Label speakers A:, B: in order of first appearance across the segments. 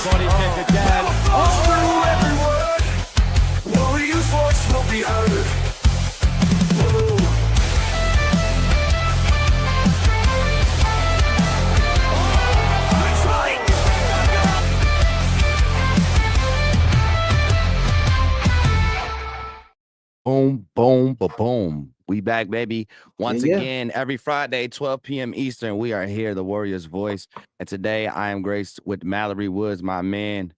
A: body kick again.
B: Warriors' voice will be heard. Whoa. That's right.
C: Boom, boom, boom. We back, baby. Once
D: Yeah.
C: again, every Friday, 12 p.m. Eastern, we are here, the Warriors Voice. And today I am graced with Mallory Woods, my man.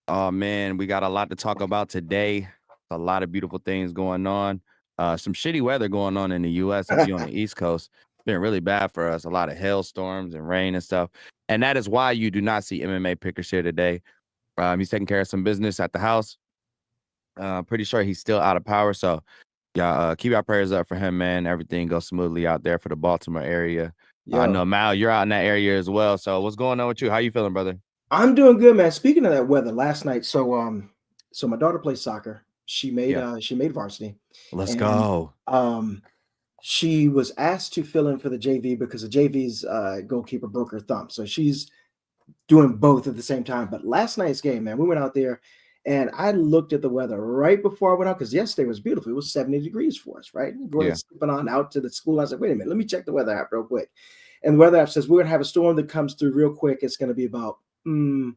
C: Oh, man, we got a lot to talk about today. A lot of beautiful things going on. Some shitty weather going on in the U.S. if you're on the East Coast. It's been really bad for us. A lot of hailstorms and rain and stuff. And that is why you do not see MMA Pickers here today. He's taking care of some business at the house. Pretty sure he's still out of power. So, yeah, keep our prayers up for him, man. Everything goes smoothly out there for the Baltimore area. I know, Mal, you're out in that area as well. So what's going on with you? How you feeling, brother?
D: I'm doing good, man. Speaking of that weather, last night, so my daughter plays soccer. She made varsity.
C: Let's go.
D: She was asked to fill in for the JV because the JV's goalkeeper broke her thumb. So she's doing both at the same time. But last night's game, man, we went out there and I looked at the weather right before I went out because yesterday was beautiful. It was 70 degrees for us, right? Going slipping on out to the school. I was like, wait a minute, let me check the weather app real quick. And the weather app says we're going to have a storm that comes through real quick. It's going to be about 30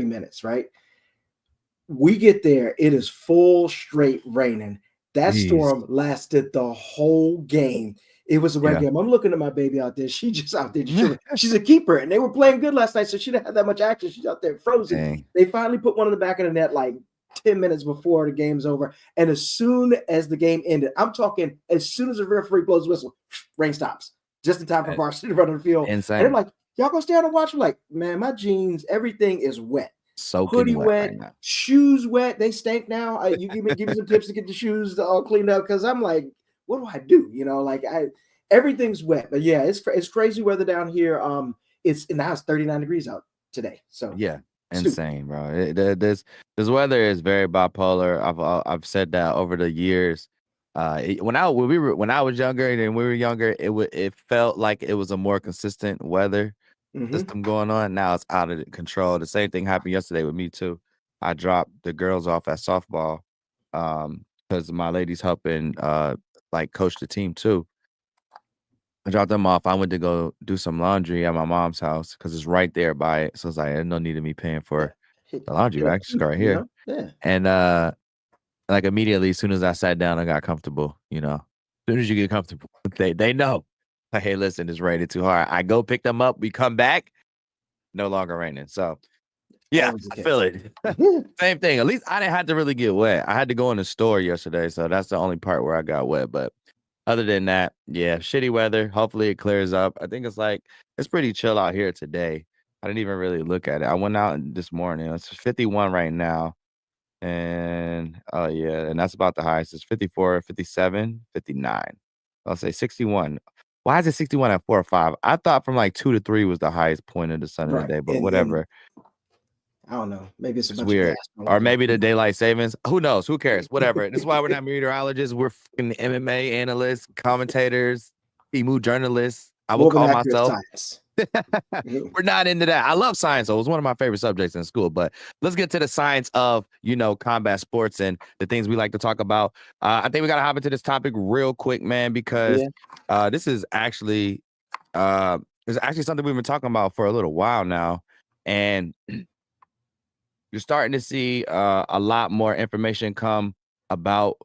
D: minutes, right? We get there, it is full straight raining. That storm lasted the whole game. It was a rain game. I'm looking at my baby out there. She just out there chilling. She's a keeper, and they were playing good last night, so she didn't have that much action. She's out there frozen.
C: Dang.
D: They finally put one in the back of the net like 10 minutes before the game's over. And as soon as the game ended, I'm talking as soon as the referee blows the whistle, rain stops. Just in time for varsity to run on the field.
C: Insane.
D: And they're like, y'all gonna stay out and watch? I'm like, man, my jeans, everything is wet.
C: Soaking
D: Hoodie
C: wet,
D: wet, shoes wet. They stink now. You give me some tips to get the shoes all cleaned up because I'm like, what do I do? You know, like everything's wet. But yeah, it's crazy weather down here. It's 39 degrees out today. So
C: yeah, insane, bro. This weather is very bipolar. I've said that over the years. When I was younger and we were younger, it felt like it was a more consistent weather system going on. Now it's out of control. The same thing happened yesterday with me too. I dropped the girls off at softball because my lady's helping like coach the team too. I dropped them off. I went to go do some laundry at my mom's house because it's right there by it. So it's like, there's no need of me paying for the laundry. I just go right here. And like immediately, as soon as I sat down, I got comfortable. You know, as soon as you get comfortable, they know. Like, hey, listen, it's raining too hard. I go pick them up. We come back, no longer raining. So, yeah, I feel it. Same thing. At least I didn't have to really get wet. I had to go in the store yesterday, so that's the only part where I got wet. But other than that, yeah, shitty weather. Hopefully it clears up. I think it's pretty chill out here today. I didn't even really look at it. I went out this morning. It's 51 right now. And and that's about the highest. It's 54, 57, 59. I'll say 61. Why is it 61 at 4 or 5? I thought from like 2 to 3 was the highest point of the sun of the day, but whatever.
D: I don't know. Maybe it's
C: weird. Or maybe the daylight savings. Who knows? Who cares? Whatever. This is why we're not meteorologists. We're fucking MMA analysts, commentators, emu journalists. I will call myself. We're not into that. I love science, though. It was one of my favorite subjects in school. But let's get to the science of, combat sports and the things we like to talk about. I think we got to hop into this topic real quick, man, because this is actually something we've been talking about for a little while now. And you're starting to see a lot more information come about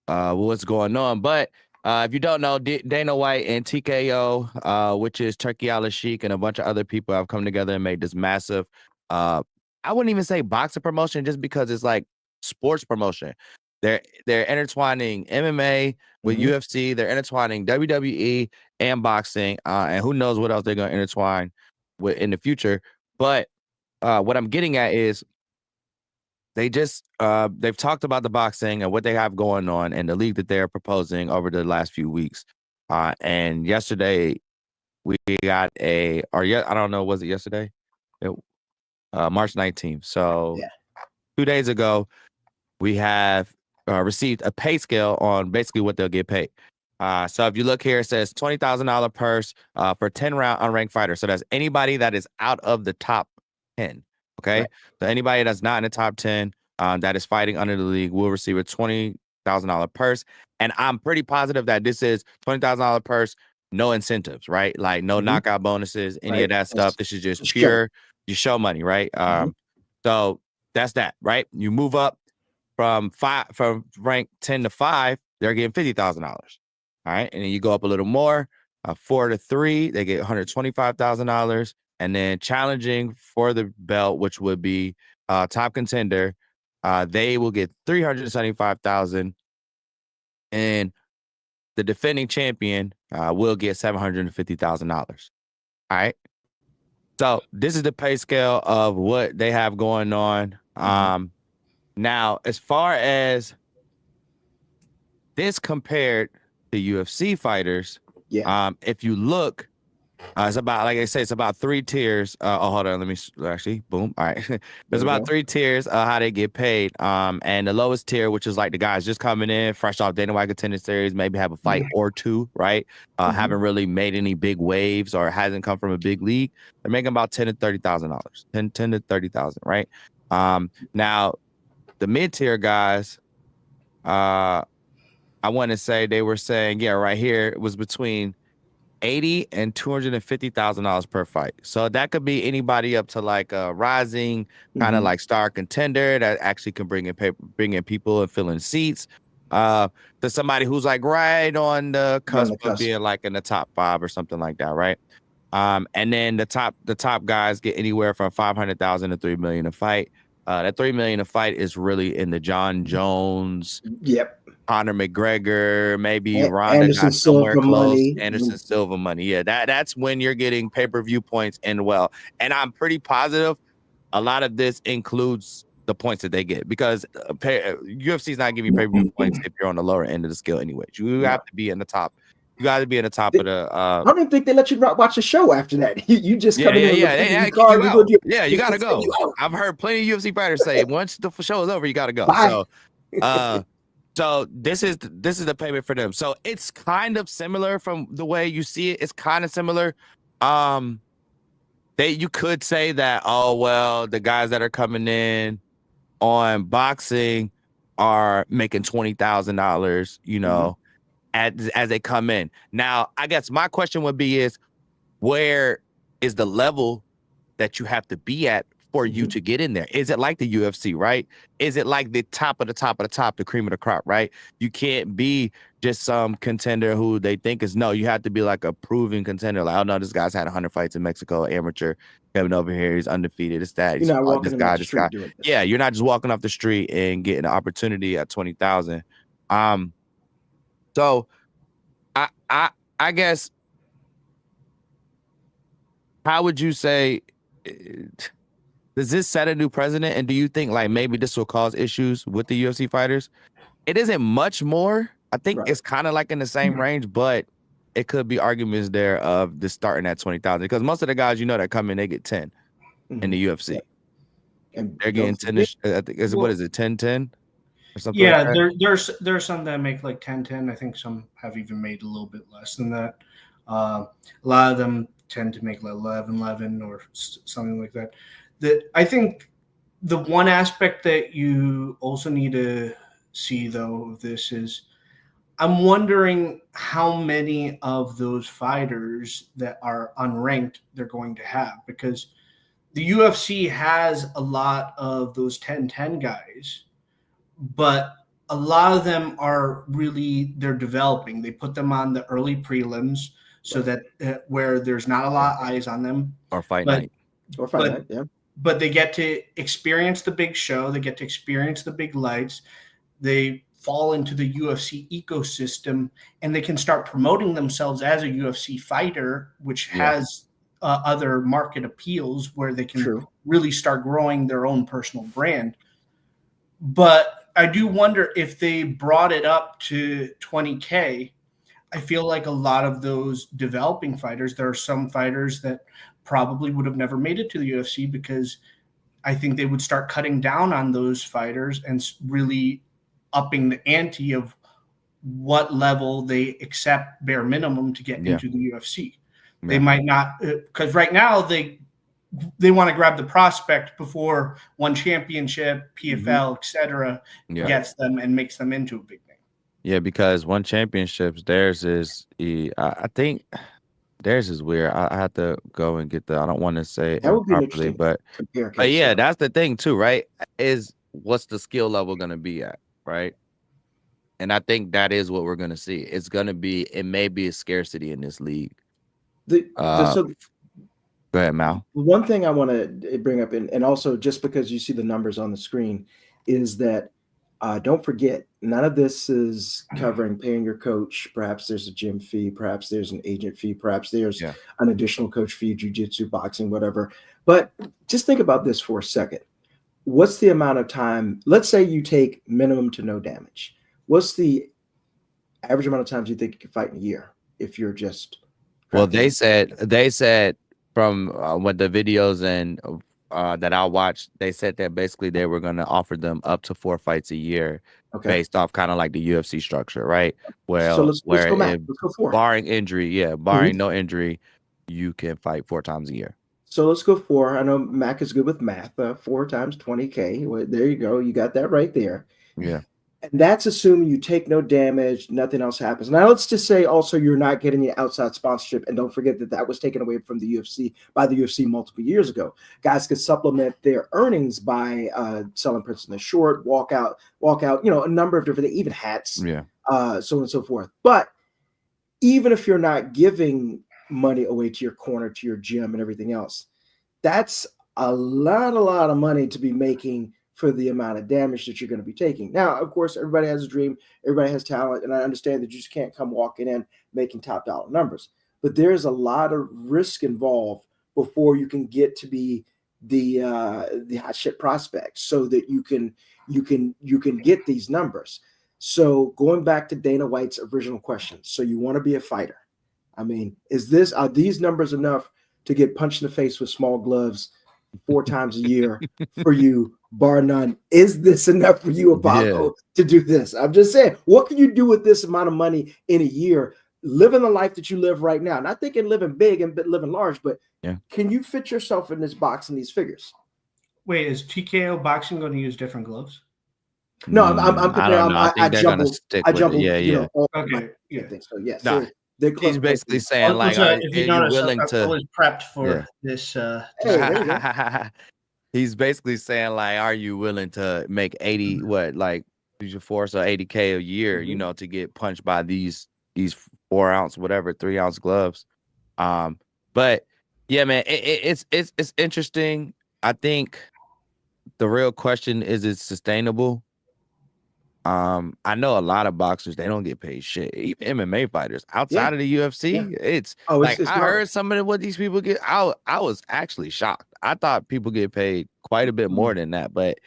C: what's going on. But if you don't know, Dana White and TKO, which is Turkey Al-Sheikh, and a bunch of other people have come together and made this massive, I wouldn't even say boxing promotion, just because it's like sports promotion. They're intertwining MMA with UFC. They're intertwining WWE and boxing, and who knows what else they're going to intertwine with in the future. But what I'm getting at is they've talked about the boxing and what they have going on and the league that they're proposing over the last few weeks. And yesterday we got I don't know, was it yesterday? March 19th. So 2 days ago, we have received a pay scale on basically what they'll get paid. So if you look here, it says $20,000 purse for 10 round unranked fighters. So that's anybody that is out of the top 10. Okay.
D: Right.
C: So anybody that's not in the top 10 that is fighting under the league will receive a $20,000 purse. And I'm pretty positive that this is $20,000 purse, no incentives, right? Like no
D: Mhm.
C: knockout bonuses, any of
D: Right.
C: that stuff. This is just
D: It's a show.
C: pure you show money, right?
D: Mhm.
C: So that's that, right? You move up from rank 10 to 5, they're getting $50,000. All right. And then you go up a little more, 4 to 3, they get $125,000. And then challenging for the belt, which would be top contender, they will get $375,000. And the defending champion will get $750,000. All right. So this is the pay scale of what they have going on. Now, as far as this compared to UFC fighters,
D: Yeah.
C: if you look, it's about, like I say, it's about 3 tiers. Hold on, let me actually, boom. All right.
D: There
C: There's
D: we
C: about
D: go.
C: 3 tiers how they get paid. And the lowest tier, which is like the guys just coming in, fresh off Dana White Contender Series, maybe have a fight or two, right?
D: Mhm.
C: Haven't really made any big waves or hasn't come from a big league. They're making about $10,000 to $30,000, 10 to 30,000, right? Now the mid tier guys, I want to say they were saying, yeah, right here it was between $80,000 and $250,000 per fight. So that could be anybody up to like a rising kind of
D: Mhm.
C: like star contender that actually can bring in people and fill in seats. To somebody who's like right on the
D: You're on
C: cusp
D: the
C: of
D: cusp.
C: being like in the top 5 or something like that, right? And then the top guys get anywhere from 500,000 to 3 million a fight. That 3 million a fight is really in the Jon Jones,
D: Yep.
C: Conor McGregor, maybe Ronda
D: Anderson
C: got somewhere
D: Silva
C: close.
D: money.
C: Anderson Silva money. Yeah, that's when you're getting pay-per-view points and well. And I'm pretty positive a lot of this includes the points that they get because UFC is not giving you pay-per-view points if you're on the lower end of the scale anyways. You have
D: No.
C: to be in the top. You got to be in the top of the
D: I don't even think they let you watch a show after that. You just come in on the
C: They
D: pay-per-view
C: kick you
D: card. We're
C: out.
D: gonna do
C: Yeah, you gotta
D: send you
C: go.
D: out.
C: I've heard plenty of UFC fighters say once the show is over, you gotta go.
D: Bye.
C: Uh so this is the payment for them. So it's kind of similar from the way you see it. It's kind of similar. You could say that, oh well, the guys that are coming in on boxing are making $20,000, as they come in. Now, I guess my question would be is where is the level that you have to be at for you to get in there? Is it like the UFC, right? Is it like the top of the top of the top, the cream of the crop, right? You can't be just some contender who they think is no, you have to be like a proven contender. Like, oh no, this guy's had 100 fights in Mexico, amateur, coming over here, he's undefeated. It's that.
D: You're not walking
C: This
D: in off
C: guy,
D: the
C: this guy.
D: street doing this.
C: Yeah, you're not just walking off the street and getting an opportunity at 20,000. So I guess, how would you say, does this set a new precedent? And do you think like maybe this will cause issues with the UFC fighters? It isn't much more. I think
D: Right.
C: it's kind of like in the same range, but it could be arguments there of this starting at 20,000 because most of the guys that come in, they get 10 in the UFC.
D: And
C: They're getting 10. I think what is it, 10-10 or something like
A: Yeah,
C: that?
A: there's some that make like 10-10. I think some have even made a little bit less than that. A lot of them tend to make like 11-11 or something like that. I think the one aspect that you also need to see though of this is I'm wondering how many of those fighters that are unranked they're going to have, because the UFC has a lot of those 10-10 guys, but a lot of them are really, they're developing. They put them on the early prelims so that where there's not a lot of eyes on them.
C: Or fight
A: but,
C: night.
D: Or fight night, yeah.
A: But they get to experience the big show. They get to experience the big lights. They fall into the UFC ecosystem and they can start promoting themselves as a UFC fighter, which has other market appeals where they can really start growing their own personal brand. But I do wonder if they brought it up to 20K. I feel like a lot of those developing fighters, there are some fighters that probably would have never made it to the UFC because I think they would start cutting down on those fighters and really upping the ante of what level they accept bare minimum to get into the UFC. They might not, because right now they want to grab the prospect before one championship, PFL,
D: Mm-hmm.
A: etc.,
C: Yeah.
A: gets them and makes them into a big name.
C: Yeah, because one championships, theirs is I think theirs is weird. I have to go and get I don't want to say it
D: That would be an
C: improperly,
D: interesting
C: but
D: compare case.
C: yeah,
D: Yeah.
C: that's the thing too, right? Is what's the skill level gonna be at, right? And I think that is what we're gonna see. It's gonna be it may be a scarcity in this league.
D: So
C: Go ahead, Mal.
D: one thing I want to bring up, and also just because you see the numbers on the screen, is that don't forget, none of this is covering paying your coach. Perhaps there's a gym fee, perhaps there's an agent fee, perhaps there's an additional coach fee, jiu-jitsu, boxing, whatever. But just think about this for a second. What's the amount of time? Let's say you take minimum to no damage. What's the average amount of times you think you can fight in a year if you're just?
C: Well, they said from what the videos and that I watched, they said that basically they were going to offer them up to 4 fights a year, based off kind of like the UFC structure, right? Well,
D: so let's
C: where
D: go back.
C: if
D: Let's go 4.
C: barring injury, barring no injury, you can fight 4 times a year.
D: So let's go 4. I know Mac is good with math. 4 times 20K. Well, there you go. You got that right there.
C: Yeah.
D: And that's assuming you take no damage, nothing else happens. Now, let's just say also you're not getting the outside sponsorship. And don't forget that was taken away from the UFC by the UFC multiple years ago. Guys could supplement their earnings by selling Prince in the Short, walkout, a number of different things, even hats, so on and so forth. But even if you're not giving money away to your corner, to your gym and everything else, that's a lot of money to be making for the amount of damage that you're going to be taking. Now, of course, everybody has a dream, everybody has talent, and I understand that you just can't come walking in making top dollar numbers. But there's a lot of risk involved before you can get to be the hot shit prospect, so that you can get these numbers. So going back to Dana White's original question, so you want to be a fighter? I mean, are these numbers enough to get punched in the face with small gloves 4 times a year for you, bar none? Is this enough for you, Apollo, to do this? I'm just saying, what can you do with this amount of money in a year, living the life that you live right now? Not thinking living big and living large, but can you fit yourself in this box and these figures?
A: Wait, is TKO boxing going to use different gloves?
D: No, I'm comparing.
C: I don't know. I think they're
D: jumbled,
C: going to stick
D: I
C: with
D: jumbled,
C: it.
D: Okay. So yes,
C: Nah.
D: they're
C: He's basically saying, like,
A: if you notice,
C: willing
A: I'm
C: to?
A: always prepped for this.
D: Hey, there you go.
C: He's basically saying, like, are you willing to make 80? What, like, use your force or 80K a year? You know, to get punched by these 4 ounce, whatever, 3 ounce gloves. But yeah, man, it's interesting. I think the real question is, it's sustainable. I know a lot of boxers, they don't get paid shit. Even MMA fighters outside of the UFC, it's like I heard some of what these people get. I was actually shocked. I thought people get paid quite a bit more than that, but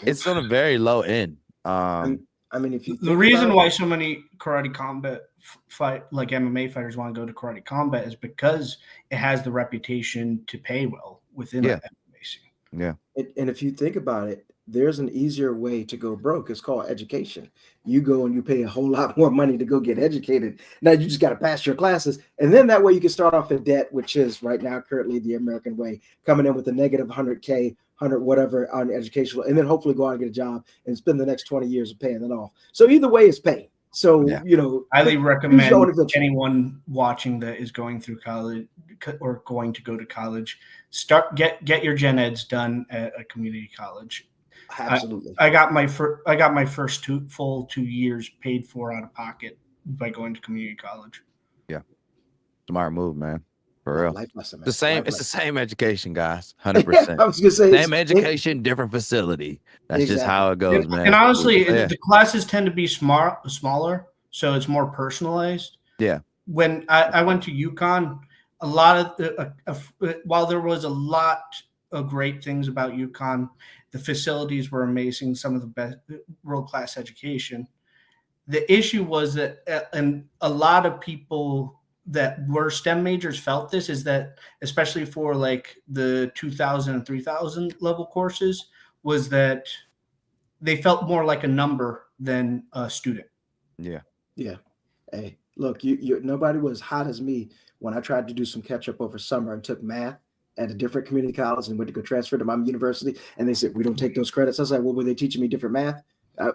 C: it's on a very low end.
D: I mean, if you
A: the reason why so many karate combat like MMA fighters want to go to karate combat is because it has the reputation to pay well within the MMA scene.
C: Yeah.
D: And if you think about it, there's an easier way to go broke. It's called education. You go and you pay a whole lot more money to go get educated. Now you just got to pass your classes. And then that way you can start off in debt, which is right now currently the American way, coming in with a negative 100K, 100 whatever on educational, and then hopefully go out and get a job and spend the next 20 years of paying it off. So either way it's pain. So,
A: highly recommend anyone watching that is going through college or going to go to college, get your gen eds done at a community college.
D: Absolutely.
A: I got my first full 2 years paid for out of pocket by going to community college.
C: Yeah. Smart move, man. For real.
D: Life lesson, man.
C: It's the same education, guys. 100%.
D: I was gonna say
C: same education, different facility. That's just how it goes, man.
A: And honestly, the classes tend to be smaller, so it's more personalized.
C: Yeah.
A: When I went to UConn, a lot of while there was a lot of great things about UConn, the facilities were amazing, some of the best world-class education. The issue was that, and a lot of people that were STEM majors felt this, is that especially for like the 2000 and 3000 level courses, was that they felt more like a number than a student.
C: Yeah.
D: Hey, look, you nobody was hot as me when I tried to do some catch up over summer and took math at a different community college and went to go transfer to my university. And they said, we don't take those credits. I was like, well, were they teaching me different math?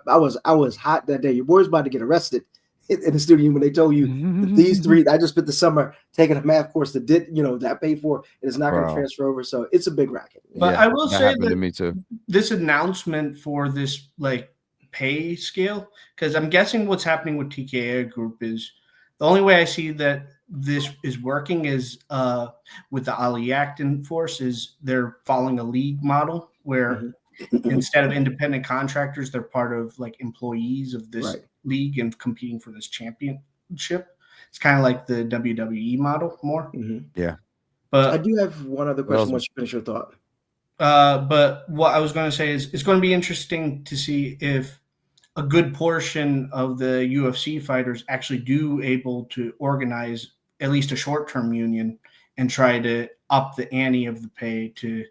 D: I was hot that day. Your boy's about to get arrested in the studio when they told you that these three, I just spent the summer taking a math course that that I paid for, and it's not going to transfer over. So it's a big racket.
A: But I will say
C: that to me too.
A: This announcement for this like pay scale, because I'm guessing what's happening with TKA Group is the only way I see that this is working is with the Ali Acton force is they're following a league model where instead of independent contractors, they're part of like employees of this league and competing for this championship. It's kind of like the WWE model more.
C: Yeah.
D: But I do have one other question once you finish your thought.
A: But what I was going to say is it's going to be interesting to see if a good portion of the UFC fighters actually do able to organize at least a short-term union and try to up the ante of the pay to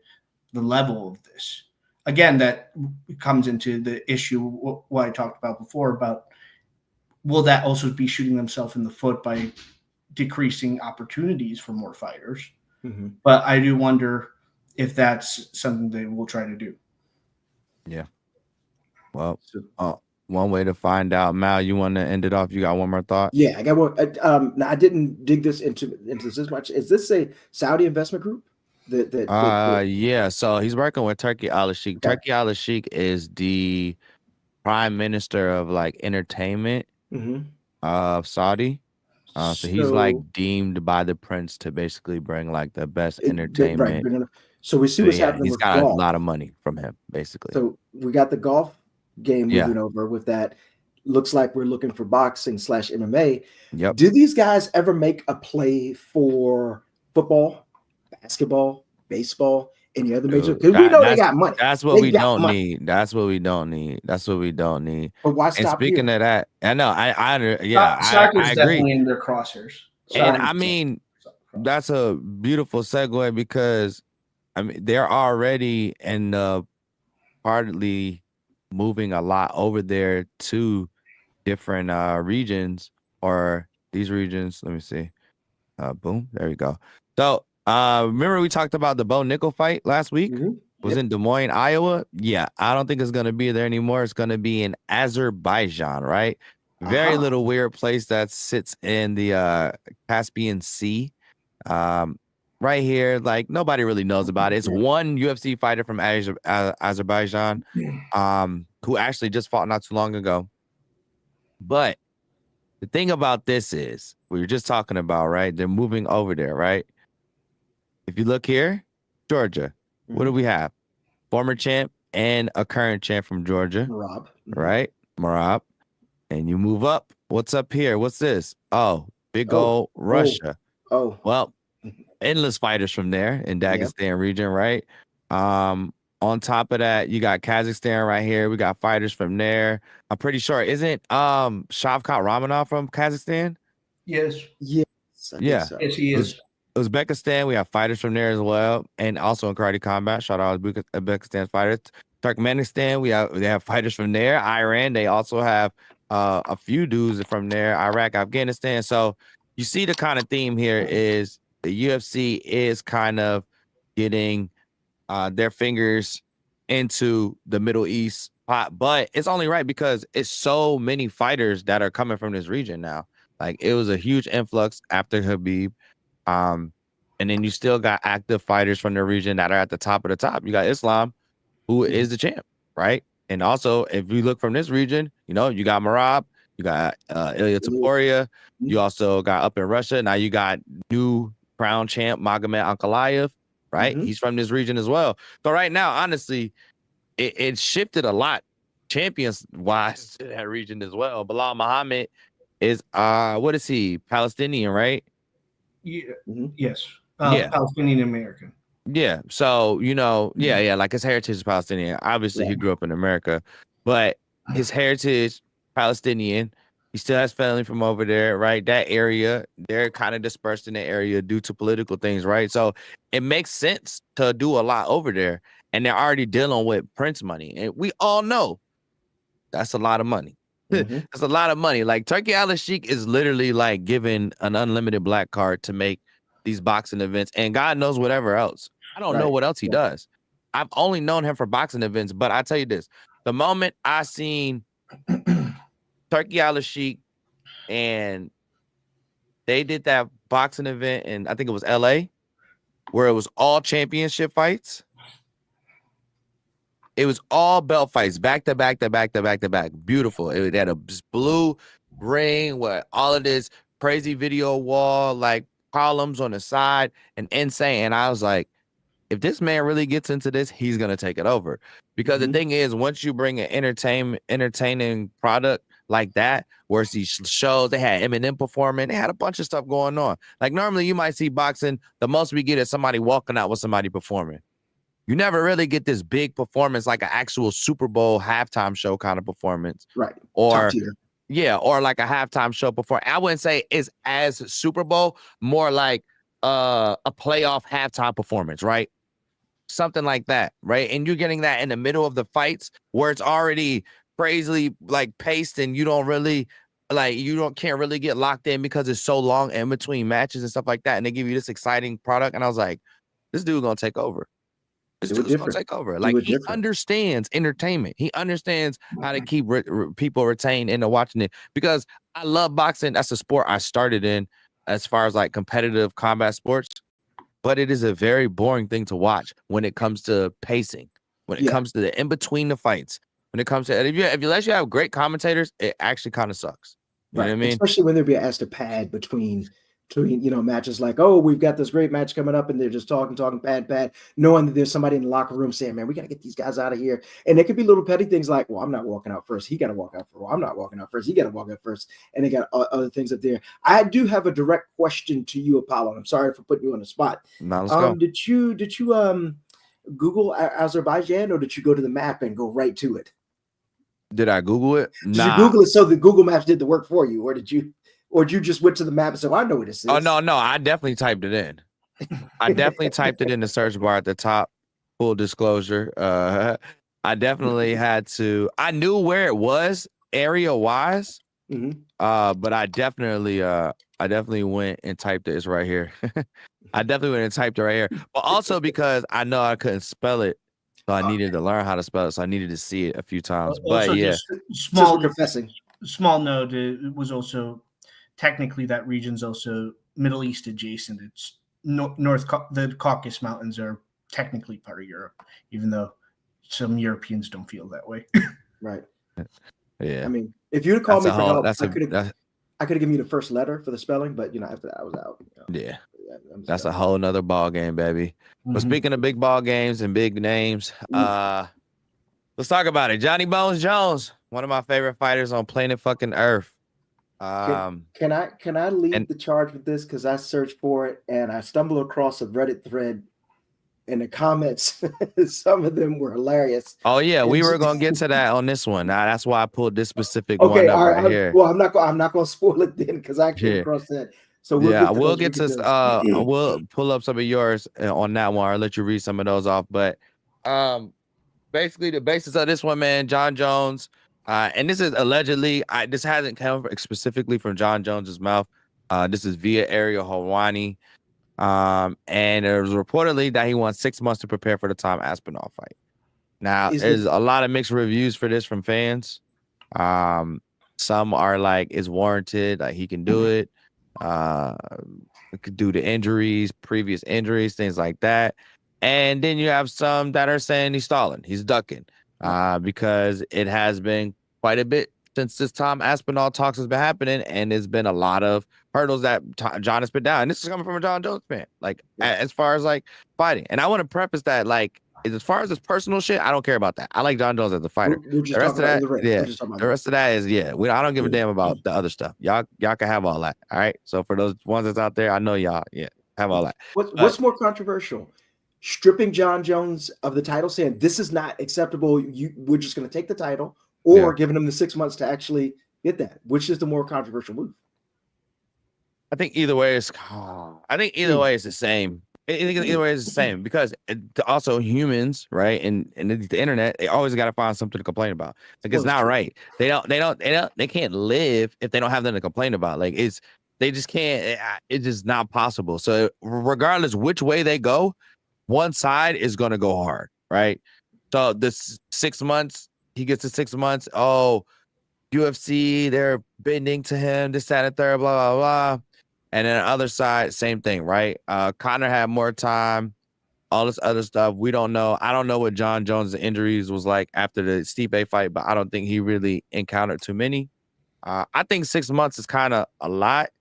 A: the level of this. Again, that comes into the issue what I talked about before about will that also be shooting themselves in the foot by decreasing opportunities for more fighters? But I do wonder if that's something they will try to do. Yeah.
C: Well, one way to find out. Mal, you want to end it off? You got one more thought?
D: Yeah, I got one. Now I didn't dig this into this much. Is this a Saudi investment group?
C: Yeah. So he's working with Turki Al-Sheikh. Yeah. Turki Al-Sheikh is the prime minister of like entertainment of Saudi. So he's like deemed by the prince to basically bring like the best entertainment.
D: Right. So we see what's happening.
C: He's got golf. A lot of money from him, basically.
D: So we got the golf game moving over with that. Looks like we're looking for boxing / MMA.
C: Yep.
D: Do these guys ever make a play for football, basketball, baseball, any other major? Because we know they got money.
C: That's what we don't need. That's what we don't need.
D: But why stop?
C: And speaking of that, I know. I agree.
A: Definitely in their crosshairs.
C: And I mean, that's a beautiful segue because I mean they're already partly moving a lot over there to different regions or these regions. Let me see. Boom. There we go. So remember we talked about the Bo Nickel fight last week? Was in Des Moines, Iowa. Yeah, I don't think it's going to be there anymore. It's going to be in Azerbaijan, right? Very little weird place that sits in the Caspian Sea. Right here, like nobody really knows about it. It's one UFC fighter from Azerbaijan who actually just fought not too long ago. But the thing about this is, we were just talking about, right? They're moving over there, right? If you look here, Georgia, what do we have? Former champ and a current champ from Georgia.
D: Marab.
C: Right? Marab. And you move up. What's up here? What's this? Oh, big old Russia. Well, endless fighters from there in Dagestan region, right? On top of that, you got Kazakhstan right here. We got fighters from there. I'm pretty sure. Isn't Shavkat Ramanov from Kazakhstan?
A: Yes.
D: Yes.
C: Yeah.
D: So.
A: Yes, he is.
C: Uzbekistan, we have fighters from there as well, and also in karate combat. Shout out Uzbekistan's fighters. Turkmenistan, they have fighters from there. Iran, they also have a few dudes from there. Iraq, Afghanistan. So you see the kind of theme here is the UFC is kind of getting their fingers into the Middle East pot, but it's only right because it's so many fighters that are coming from this region now. Like it was a huge influx after Khabib. And then you still got active fighters from the region that are at the top of the top. You got Islam, who is the champ, right? And also, if you look from this region, you know, you got Marab, you got Ilia Topuria, you also got up in Russia. Now you got new crown champ Magomed Ankalaev, right? He's from this region as well. So right now, honestly, it shifted a lot champions-wise to that region as well. Bilal Muhammad is, what is he? Palestinian, right?
A: Yeah. Yes. Palestinian American.
C: Yeah. So, you know, like his heritage is Palestinian. Obviously, he grew up in America, but his heritage, Palestinian. He still has family from over there, right? That area, they're kind of dispersed in the area due to political things, right? So it makes sense to do a lot over there. And they're already dealing with Prince money. And we all know that's a lot of money. That's a lot of money. Like Turki Al-Sheikh is literally like giving an unlimited black card to make these boxing events and God knows whatever else. I don't know
D: Right.
C: what else he does. I've only known him for boxing events, but I tell you this: the moment I seen Turkey Al Sheik and they did that boxing event, and I think it was LA, where it was all championship fights. It was all belt fights, back to back to back to back to back. Beautiful. It had a blue ring with all of this crazy video wall, like columns on the side, and insane. And I was like, if this man really gets into this, he's gonna take it over. Because the thing is, once you bring an entertaining product like that, where it's these shows, they had Eminem performing, they had a bunch of stuff going on. Like normally you might see boxing, the most we get is somebody walking out with somebody performing. You never really get this big performance like an actual Super Bowl halftime show kind of performance.
D: Right.
C: Or or like a halftime show performance. I wouldn't say it's as Super Bowl, more like a playoff halftime performance, right? Something like that, right? And you're getting that in the middle of the fights where it's already crazily like paced, and you don't really can't really get locked in because it's so long in between matches and stuff like that. And they give you this exciting product, and I was like, this dude gonna take over. This dude's gonna take over. Like he understands entertainment. He understands how to keep people retained into watching it. Because I love boxing. That's a sport I started in as far as like competitive combat sports. But it is a very boring thing to watch when it comes to pacing, when it comes to the in between the fights, when it comes to unless you have great commentators, it actually kind of sucks. You know what I mean?
D: Especially when they're being asked to pad between matches, like, oh, we've got this great match coming up, and they're just talking, pad, knowing that there's somebody in the locker room saying, man, we got to get these guys out of here. And it could be little petty things like, well, I'm not walking out first. He got to walk out first. Well, I'm not walking out first. He got to walk out first. And they got other things up there. I do have a direct question to you, Apollo. I'm sorry for putting you on the spot.
C: Now, let's go.
D: Did you Google Azerbaijan, or did you go to the map and go right to it?
C: Did I Google it?
D: Did you Google it so the Google Maps did the work for you, or did you just went to the map and said, well, I know what this is?
C: Oh, no. I definitely typed it in. I definitely typed it in the search bar at the top. Full disclosure. I definitely had to. I knew where it was area-wise, but I definitely went and typed it. It's right here. I definitely went and typed it right here. But also because I know I couldn't spell it, so I needed to learn how to spell it. So I needed to see it a few times. But yeah,
A: small note. It was also. Technically, that region's also Middle East adjacent. It's the Caucasus Mountains are technically part of Europe, even though some Europeans don't feel that way.
D: Right.
C: Yeah.
D: I mean, if you'd have called me for help, I could have given you the first letter for the spelling, but after that I was out.
C: Yeah. That's a whole nother ball game, baby. But speaking of big ball games and big names, let's talk about it. Johnny Bones Jones, one of my favorite fighters on planet fucking Earth.
D: Can I lead the charge with this? Because I searched for it and I stumbled across a Reddit thread, and the comments, some of them were hilarious.
C: Oh yeah, we were gonna get to that on this one. Now that's why I pulled this specific one up right here.
D: Well, I'm not gonna spoil it then because I came across that. So we'll get to
C: we'll pull up some of yours on that one. I'll let you read some of those off. But basically the basis of this one, man, Jon Jones. And this is allegedly, this hasn't come specifically from Jon Jones's mouth. This is via Ariel Helwani. And it was reportedly that he wants 6 months to prepare for the Tom Aspinall fight. Now, there's a lot of mixed reviews for this from fans. Some are like, it's warranted, like he can do it. Could do the injuries, previous injuries, things like that. And then you have some that are saying he's stalling, he's ducking. Because it has been quite a bit since this Tom Aspinall talks has been happening, and there's been a lot of hurdles that Jon has put down. And this is coming from a Jon Jones fan, like as far as like fighting. And I want to preface that, like, as far as his personal shit, I don't care about that. I like Jon Jones as a fighter. The rest of that, the rest of that is I don't give a damn about the other stuff. Y'all can have all that. All right. So for those ones that's out there, I know y'all, have all that.
D: What's more controversial? Stripping Jon Jones of the title, saying this is not acceptable, we're just going to take the title, or giving him the 6 months to actually get that? Which is the more controversial move?
C: I think either way is the same. I think either way is the same because also humans, right? And the internet, they always got to find something to complain about. Like it's not right. They can't live if they don't have nothing to complain about. Like they just can't. It's just not possible. So regardless which way they go, one side is gonna go hard, right? So this 6 months, he gets to 6 months. Oh, UFC, they're bending to him, this, that, and third, blah, blah, blah. And then the other side, same thing, right? Conor had more time, all this other stuff. We don't know. I don't know what Jon Jones' injuries was like after the Stipe fight, but I don't think he really encountered too many. I think 6 months is kind of a lot.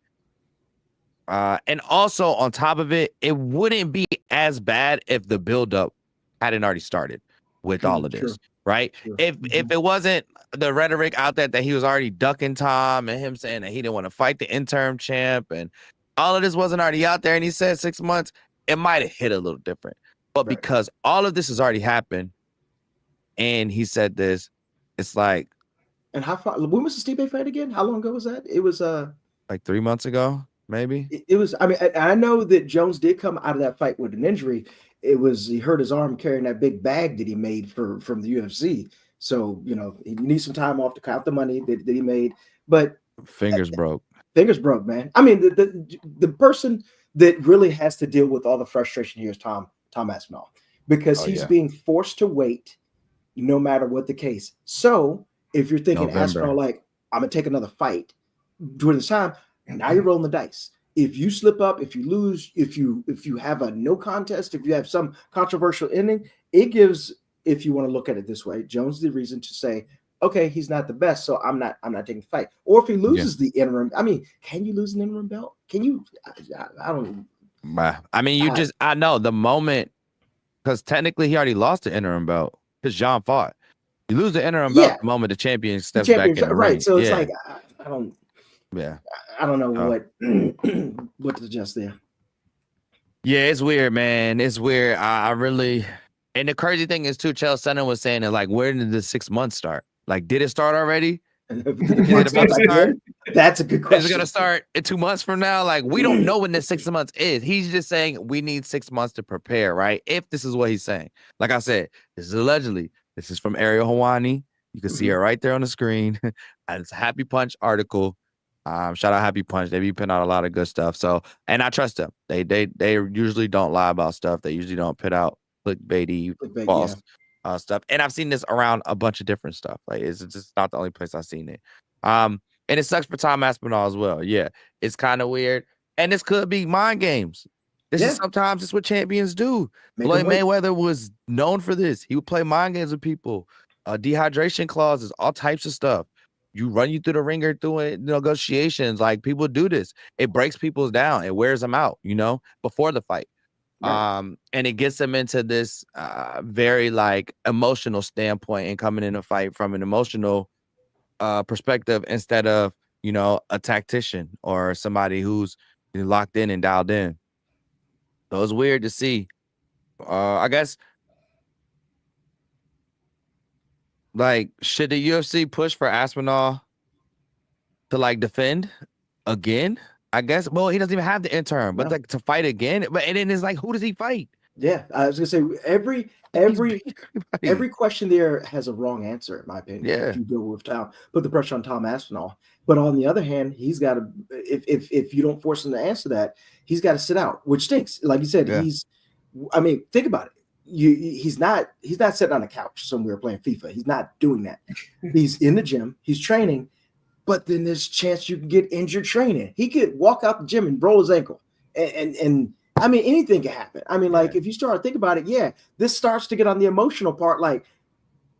C: And also on top of it, it wouldn't be as bad if the buildup hadn't already started with all of this, right? If it wasn't the rhetoric out there that he was already ducking Tom and him saying that he didn't want to fight the interim champ and all of this wasn't already out there and he said 6 months, it might have hit a little different. But because all of this has already happened and he said this, it's like.
D: And how far? When was the Stipe fight again? How long ago was that? It was
C: like 3 months ago. Maybe
D: it was. I mean, I know that Jones did come out of that fight with an injury. It was he hurt his arm carrying that big bag that he made from the UFC. So he needs some time off to count the money that he made. But
C: fingers broke.
D: Fingers broke, man. I mean, the person that really has to deal with all the frustration here is Tom Aspinall, because he's being forced to wait no matter what the case. So if you're thinking Aspinall, like, I'm gonna take another fight during this time. Now you're rolling the dice. If you slip up, if you lose, if you have a no contest, if you have some controversial ending, it gives, if you want to look at it this way, Jones the reason to say, okay, he's not the best, so I'm not taking the fight. Or if he loses the interim, I mean, can you lose an interim belt? Can you? I don't.
C: I mean, I know the moment, because technically he already lost the interim belt because John fought. You lose the interim belt the moment the champion steps back in the ring.
D: So it's like I don't.
C: Yeah,
D: I don't know what to suggest there.
C: Yeah, it's weird, man. It's weird. I really, and the crazy thing is too, Chael Sonnen was saying that, like, where did the 6 months start? Like, did it start already? Is it about to start?
D: That's a good question.
C: Is it gonna start in 2 months from now? Like, we don't know when the 6 months is. He's just saying we need 6 months to prepare, right? If this is what he's saying. Like I said, this is allegedly. This is from Ariel Helwani. You can see her right there on the screen. And it's a Happy Punch article. Shout out Happy Punch. They be putting out a lot of good stuff. So, and I trust them. They usually don't lie about stuff. They usually don't put out clickbaity, false stuff. And I've seen this around a bunch of different stuff. Like, it's just not the only place I've seen it. And it sucks for Tom Aspinall as well. Yeah, it's kind of weird. And this could be mind games. This is sometimes it's what champions do. Floyd Mayweather was known for this. He would play mind games with people. Dehydration clauses, all types of stuff. You run you through the ringer through negotiations. Like, people do this. It breaks people down. It wears them out, before the fight. Right. And it gets them into this very, like, emotional standpoint and coming in a fight from an emotional perspective instead of, a tactician or somebody who's locked in and dialed in. So it's weird to see. I guess, like, should the UFC push for Aspinall to, like, defend again? I guess. Well, he doesn't even have the interim, but like to fight again. But and then it's like, who does he fight?
D: Yeah, I was gonna say every question there has a wrong answer, in my opinion.
C: Yeah,
D: if you go with Tom, put the pressure on Tom Aspinall. But on the other hand, he's got to. If you don't force him to answer that, he's got to sit out, which stinks. Like you said, I mean, think about it. He's not sitting on a couch somewhere playing FIFA. He's not doing that. He's in the gym. He's training. But then there's a chance you can get injured training. He could walk out the gym and roll his ankle, and I mean, anything can happen. I mean, like, if you start to think about it, this starts to get on the emotional part. Like,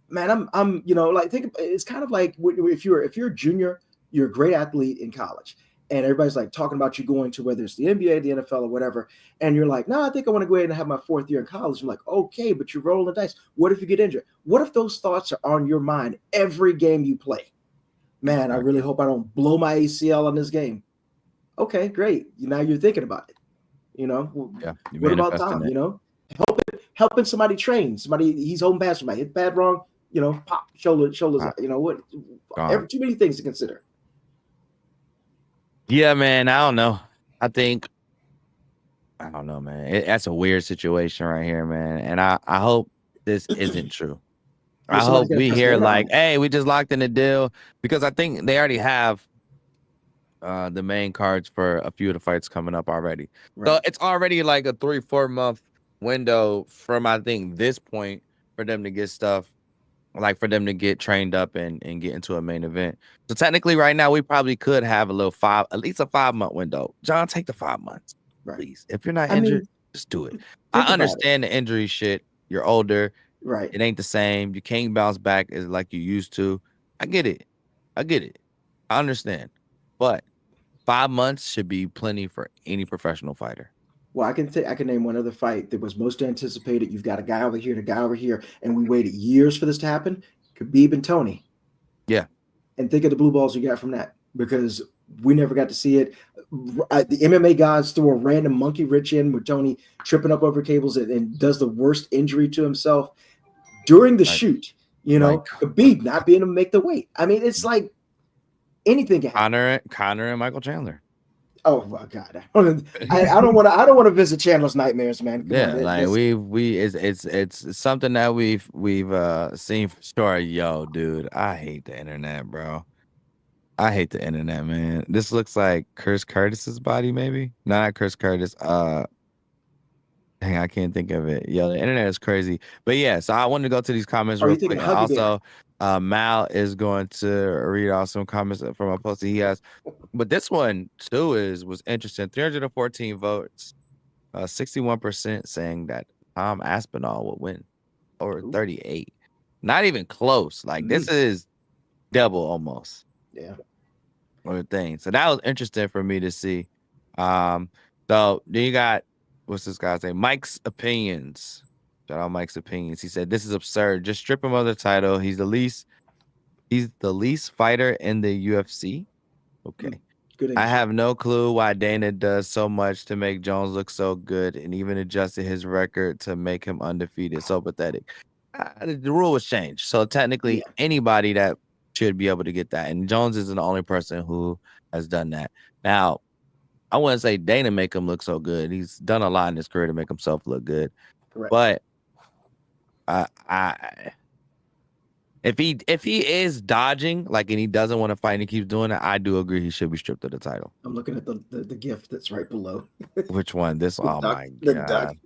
D: man, I'm like, it's kind of like if you're a junior, you're a great athlete in college, and everybody's like talking about you going to whether it's the NBA, the NFL, or whatever, and you're like, no, I think I want to go ahead and have my 4th year in college. I'm like, okay, but you're rolling the dice. What if you get injured? What if those thoughts are on your mind every game you play? Man, I really hope I don't blow my ACL on this game. Okay, great. Now you're thinking about it. What about Tom? Helping somebody train. Somebody, he's holding pass, somebody hit bad wrong. Pop shoulders. What? Too many things to consider.
C: Yeah, man. I don't know. I don't know, man. That's a weird situation right here, man. And I hope this isn't true. I hope we hear like, hey, we just locked in a deal, because I think they already have the main cards for a few of the fights coming up already. Right. So it's already like a 3-4 month window from I think this point for them to get stuff, like for them to get trained up and get into a main event. So technically, right now we probably could have at least a 5-month window. John, take the 5 months,
D: Right.
C: please. If you're not
D: I
C: injured,
D: mean,
C: just do it.
D: think
C: I
D: about it.
C: understand the injury shit. You're older.
D: Right.
C: It ain't the same. You can't bounce back as like you used to. I get it. I understand. But 5 months should be plenty for any professional fighter.
D: Well, I can name one other fight that was most anticipated. You've got a guy over here, and a guy over here, and we waited years for this to happen. Khabib and Tony.
C: Yeah.
D: And think of the blue balls you got from that, because we never got to see it. The MMA gods threw a random monkey wrench in with Tony tripping up over cables and does the worst injury to himself during the shoot. Khabib not being able to make the weight. I mean, it's like anything can happen.
C: Connor and Michael Chandler.
D: Oh my God! I don't want to visit Chandler's nightmares, man.
C: Come on, it's something that we've seen for sure. Yo, dude, I hate the internet, bro. I hate the internet, man. This looks like Chris Curtis's body, maybe not Chris Curtis. Dang, I can't think of it. Yo, the internet is crazy. But yeah, so I wanted to go to these comments real quick. Also, Mal is going to read off some comments from a post that he has. But this one too was interesting. 314 votes, 61% saying that Tom Aspinall would win, or 38. Not even close. Like this is double almost.
D: Yeah.
C: Or thing. So that was interesting for me to see. So then you got, what's this guy's name? Mike's Opinions. Shout out Mike's Opinions. He said, "This is absurd. Just strip him of the title. He's the least fighter in the UFC." Okay.
D: Good.
C: I have no clue why Dana does so much to make Jones look so good and even adjusted his record to make him undefeated. So pathetic. The rule was changed. So technically anybody that should be able to get that. And Jones isn't the only person who has done that. Now, I wouldn't say Dana make him look so good. He's done a lot in his career to make himself look good.
D: Correct.
C: But if he is dodging, like, and he doesn't want to fight and he keeps doing it, I do agree he should be stripped of the title.
D: I'm looking at the gift that's right below.
C: Which one? This? Oh my God.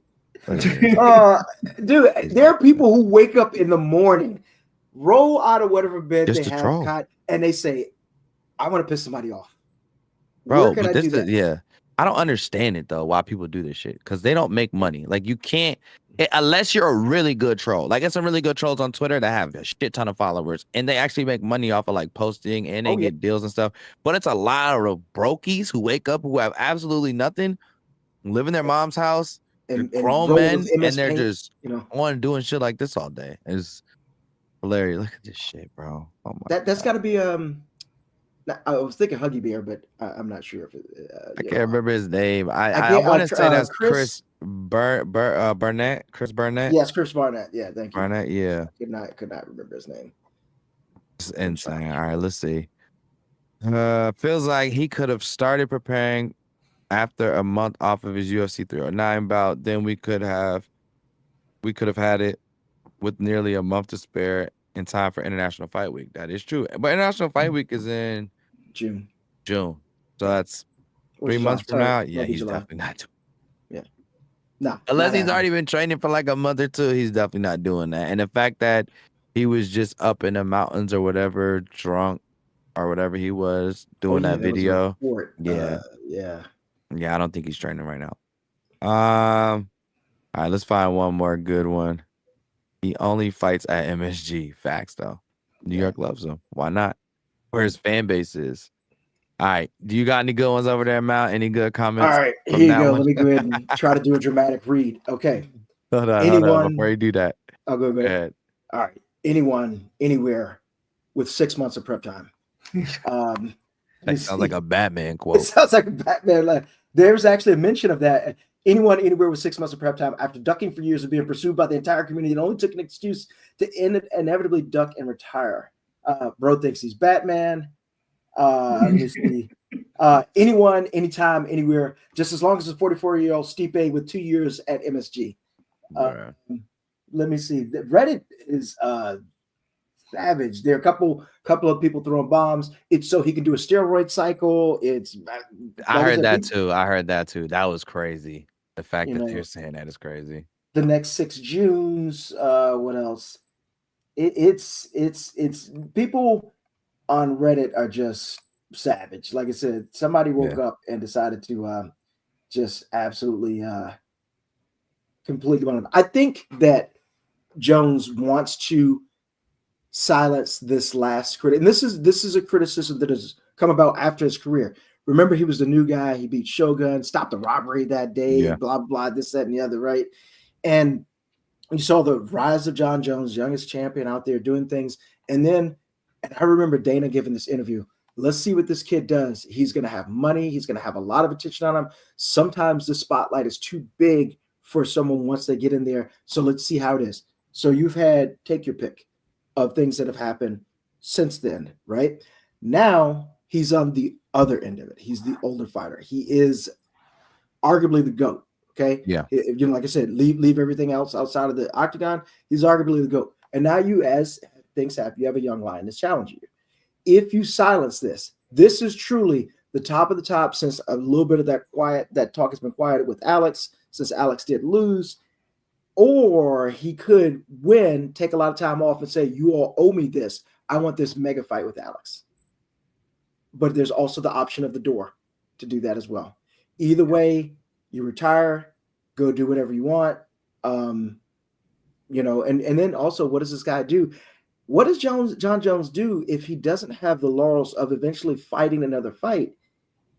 D: Dude, there are people who wake up in the morning, roll out of whatever bed they have caught, and they say, "I want to piss somebody off."
C: Bro, but this is, yeah. I don't understand it though, why people do this shit. Because they don't make money. Like, you can't, unless you're a really good troll. Like, there's some really good trolls on Twitter that have a shit ton of followers, and they actually make money off of like posting, and they get deals and stuff. But it's a lot of brokies who wake up who have absolutely nothing, live in their mom's house, and grown men, and they're just on doing shit like this all day. It's hilarious. Look at this shit, bro. Oh my
D: that's got to be I was thinking Huggy Bear, but I'm not sure if
C: I can't remember his name. I want to say that's Chris Burnett. Chris Burnett.
D: Yes, Chris Barnett. Yeah, thank you.
C: Barnett. Yeah.
D: Could not remember his name.
C: It's insane. All right, let's see. Feels like he could have started preparing after a month off of his UFC 309 bout. Then we could have had it with nearly a month to spare in time for International Fight Week. That is true. But International Fight Week is in
D: June.
C: So that's 3 months from now. Yeah, he's definitely not doing.
D: Yeah. Nah.
C: Unless he's already been training for like a month or two, he's definitely not doing that. And the fact that he was just up in the mountains or whatever, drunk or whatever he was doing that video.
D: Yeah.
C: Yeah, I don't think he's training right now. All right, let's find one more good one. He only fights at MSG. Facts, though. New York loves him. Why not? Where his fan base is. All right. Do you got any good ones over there, Mal? Any good comments?
D: All right. Here you go. Let me go ahead and try to do a dramatic read. Okay.
C: Hold on. Before you do that.
D: I'll go ahead. All right. Anyone, anywhere with 6 months of prep time.
C: That sounds like a Batman quote.
D: It sounds like a Batman. There's actually a mention of that. Anyone, anywhere with 6 months of prep time after ducking for years of being pursued by the entire community, it only took an excuse to inevitably duck and retire. Bro thinks he's Batman. Anyone, anytime, anywhere, just as long as it's 44-year-old Stipe with 2 years at MSG. Let me see. Reddit is savage. There are a couple of people throwing bombs. It's so he can do a steroid cycle.
C: I heard that too. That was crazy. The fact that they're saying that is crazy.
D: the next 6 Junes. What else? It's people on Reddit are just savage. Like I said, somebody woke
C: Yeah.
D: up and decided to just absolutely completely. I think that Jones wants to silence this last critic, and this is a criticism that has come about after his career. Remember, he was the new guy. He beat Shogun, stopped the robbery that day,
C: Yeah.
D: blah blah, this, that, and the other, right? And you saw the rise of Jon Jones, youngest champion out there doing things. And then, and I remember Dana giving this interview. Let's see what this kid does. He's going to have money. He's going to have a lot of attention on him. Sometimes the spotlight is too big for someone once they get in there. So let's see how it is. So you've had, take your pick of things that have happened since then, right? Now he's on the other end of it. He's the older fighter. He is arguably the GOAT. Okay.
C: Yeah.
D: You know, like I said, leave everything else outside of the octagon. He's arguably the GOAT. And now you, as things happen, you have a young lion that's challenging you. If you silence this, this is truly the top of the top, since a little bit of that talk has been quieted with Alex, since Alex did lose. Or he could win, take a lot of time off and say, you all owe me this. I want this mega fight with Alex. But there's also the option of the door to do that as well. Either way, you retire, go do whatever you want. You know, and then also, what does this guy do? What does Jon Jones do if he doesn't have the laurels of eventually fighting another fight,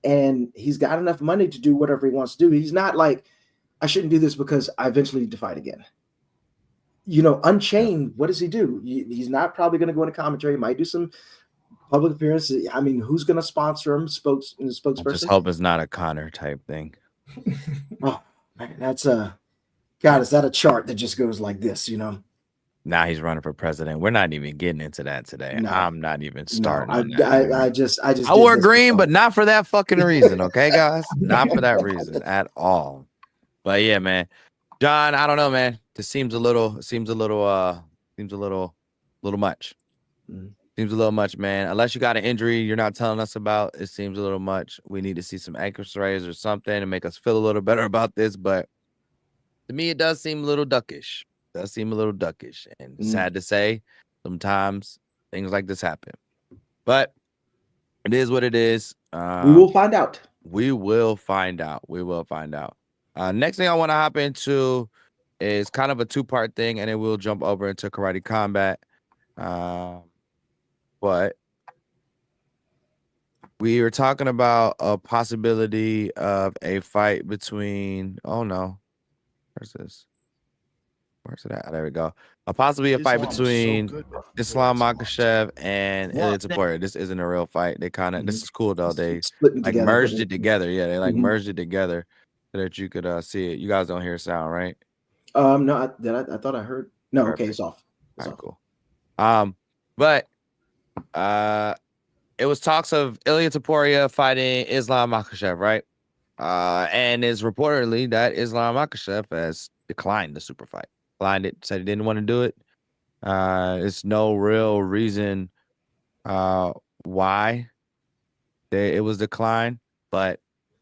D: and he's got enough money to do whatever he wants to do? He's not like, I shouldn't do this because I eventually need to fight again. You know, Unchained, what does he do? He's not probably going to go into commentary. He might do some public appearances. I mean, who's going to sponsor him? Spokesperson?
C: I just hope it's not a Connor type thing.
D: Oh, man, that's God, is that a chart that just goes like this, you know?
C: Now he's running for president. We're not even getting into that today.
D: No.
C: I'm not even starting
D: No,
C: on that.
D: I just
C: I
D: did
C: wore
D: this
C: green,
D: before.
C: but not for that fucking reason, okay, guys? Not for that reason at all. But yeah, man. John, I don't know, man. This seems a little much. Seems a little much, man. Unless you got an injury you're not telling us about, it seems a little much. We need to see some X-rays or something to make us feel a little better about this. But to me, it does seem a little duckish. And sad to say, sometimes things like this happen. But it is what it is.
D: We will find out.
C: We will find out. Next thing I want to hop into is kind of a two-part thing, and then we'll jump over into Karate Combat. But we were talking about a possibility of a fight between. Oh no, where's this? Where's it at? There we go. Possibly a fight between Islam Makhachev and Ilia Topuria. This isn't a real fight. They kind of. This is cool though. They like merged it together. Yeah, they like merged it together so that you could see it. You guys don't hear sound, right?
D: No, I thought I heard. No, perfect. Okay, it's off.
C: All right, cool. But it was talks of Ilia Topuria fighting Islam Makhachev, right? And it's reportedly that Islam Makhachev has declined the super fight. Declined it, said he didn't want to do it. It's no real reason why it was declined, but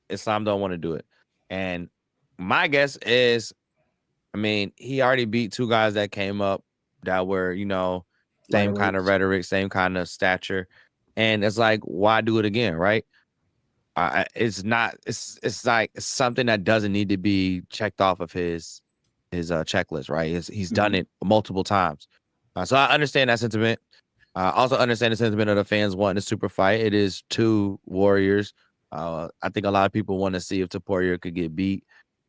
C: Islam don't want to do it. And my guess is, I mean, he already beat two guys that came up that were, you know, same kind of rhetoric, same kind of stature. And it's like, why do it again, right? It's not, it's like something that doesn't need to be checked off of his checklist, right? He's done it multiple times. So I understand that sentiment. I also understand the sentiment of the fans wanting a super fight. It is two warriors. I think a lot of people want to see if Topuria could get beat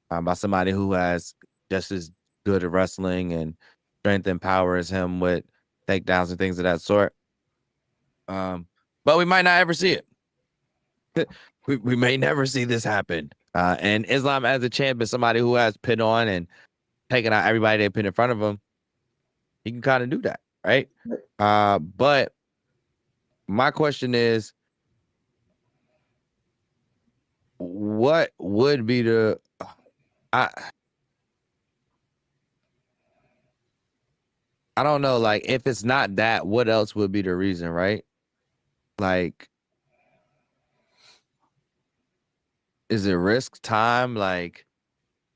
C: by somebody who has just as good at wrestling and strength and power as him with takedowns and things of that sort. But we might not ever see it. we may never see this happen. And Islam as a champ is somebody who has pin on and taking out everybody they put in front of him. He can kind of do that, right? But my question is, what would be the I don't know, like if it's not that, what else would be the reason, right? Like, is it risk time? Like,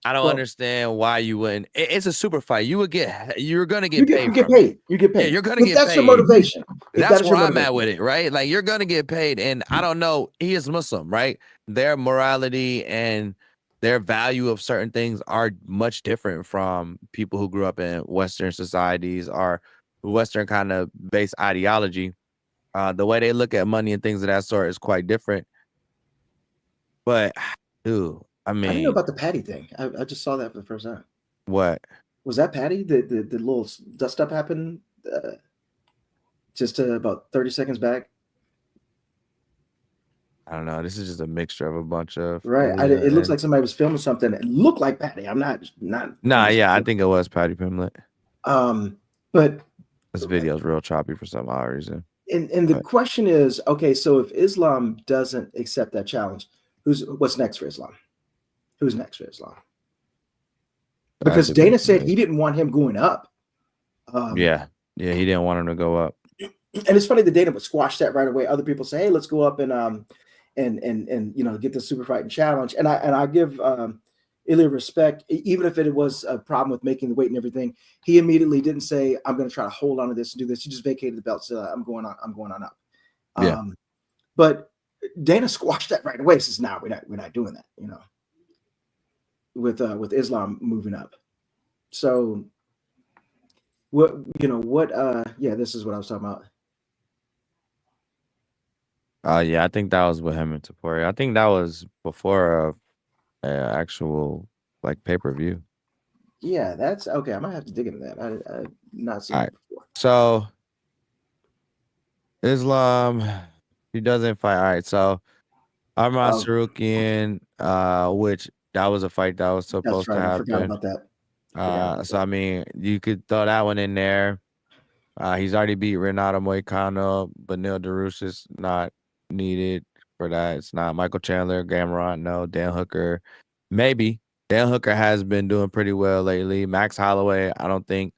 C: I don't
D: Well,
C: understand why you wouldn't. It's a super fight. You're gonna
D: you
C: get
D: get
C: paid.
D: you get
C: from it.
D: paid. You get
C: Yeah,
D: paid.
C: you're gonna
D: If
C: get
D: that's your
C: paid.
D: motivation, if that
C: That's
D: is
C: where
D: your
C: I'm at
D: motivation,
C: with it, right? Like you're gonna get paid, and I don't know. He is Muslim, right? Their morality and their value of certain things are much different from people who grew up in Western societies or Western kind of based ideology. The way they look at money and things of that sort is quite different. But, dude, I
D: I didn't know
C: mean,
D: about the Patty thing. I just saw that for the first time.
C: what?
D: Was that Patty? The little dust up happened just about 30 seconds back.
C: I don't know. This is just a mixture of a bunch of
D: Right.
C: Ilia
D: It looks
C: and
D: like somebody was filming something. It looked like Patty. I'm not
C: nah, yeah, I think it was Patty Pimlet.
D: But
C: This video's real choppy for some odd reason.
D: and the
C: But
D: question is, okay, so if Islam doesn't accept that challenge, what's next for Islam? Who's next for Islam? Because
C: that's a good
D: Dana said
C: point.
D: he didn't want him going up.
C: Yeah, he didn't want him to go up.
D: And it's funny that Dana would squash that right away. Other people say, "Hey, let's go up and get the super fighting challenge." And I give Ilia respect, even if it was a problem with making the weight and everything. He immediately didn't say, "I'm going to try to hold on to this and do this." He just vacated the belt. So I'm going on up.
C: Yeah.
D: But Dana squashed that right away. Says, "No, we're not doing that." With Islam moving up. So this is what I was talking about.
C: Yeah, I think that was with him and Topuria. I think that was before actual like pay-per-view.
D: Yeah, that's okay. I might have to dig into that. I've not seen it before.
C: So Islam, he doesn't fight. All right, so Arman Sarukian, which that was a fight that was supposed to happen.
D: I forgot about that.
C: So I mean, you could throw that one in there. He's already beat Renato Moicano, but Neil DeRusse is not needed for that. It's not Michael Chandler, Gamrot, no. Dan Hooker, maybe. Dan Hooker has been doing pretty well lately. Max Holloway, I don't think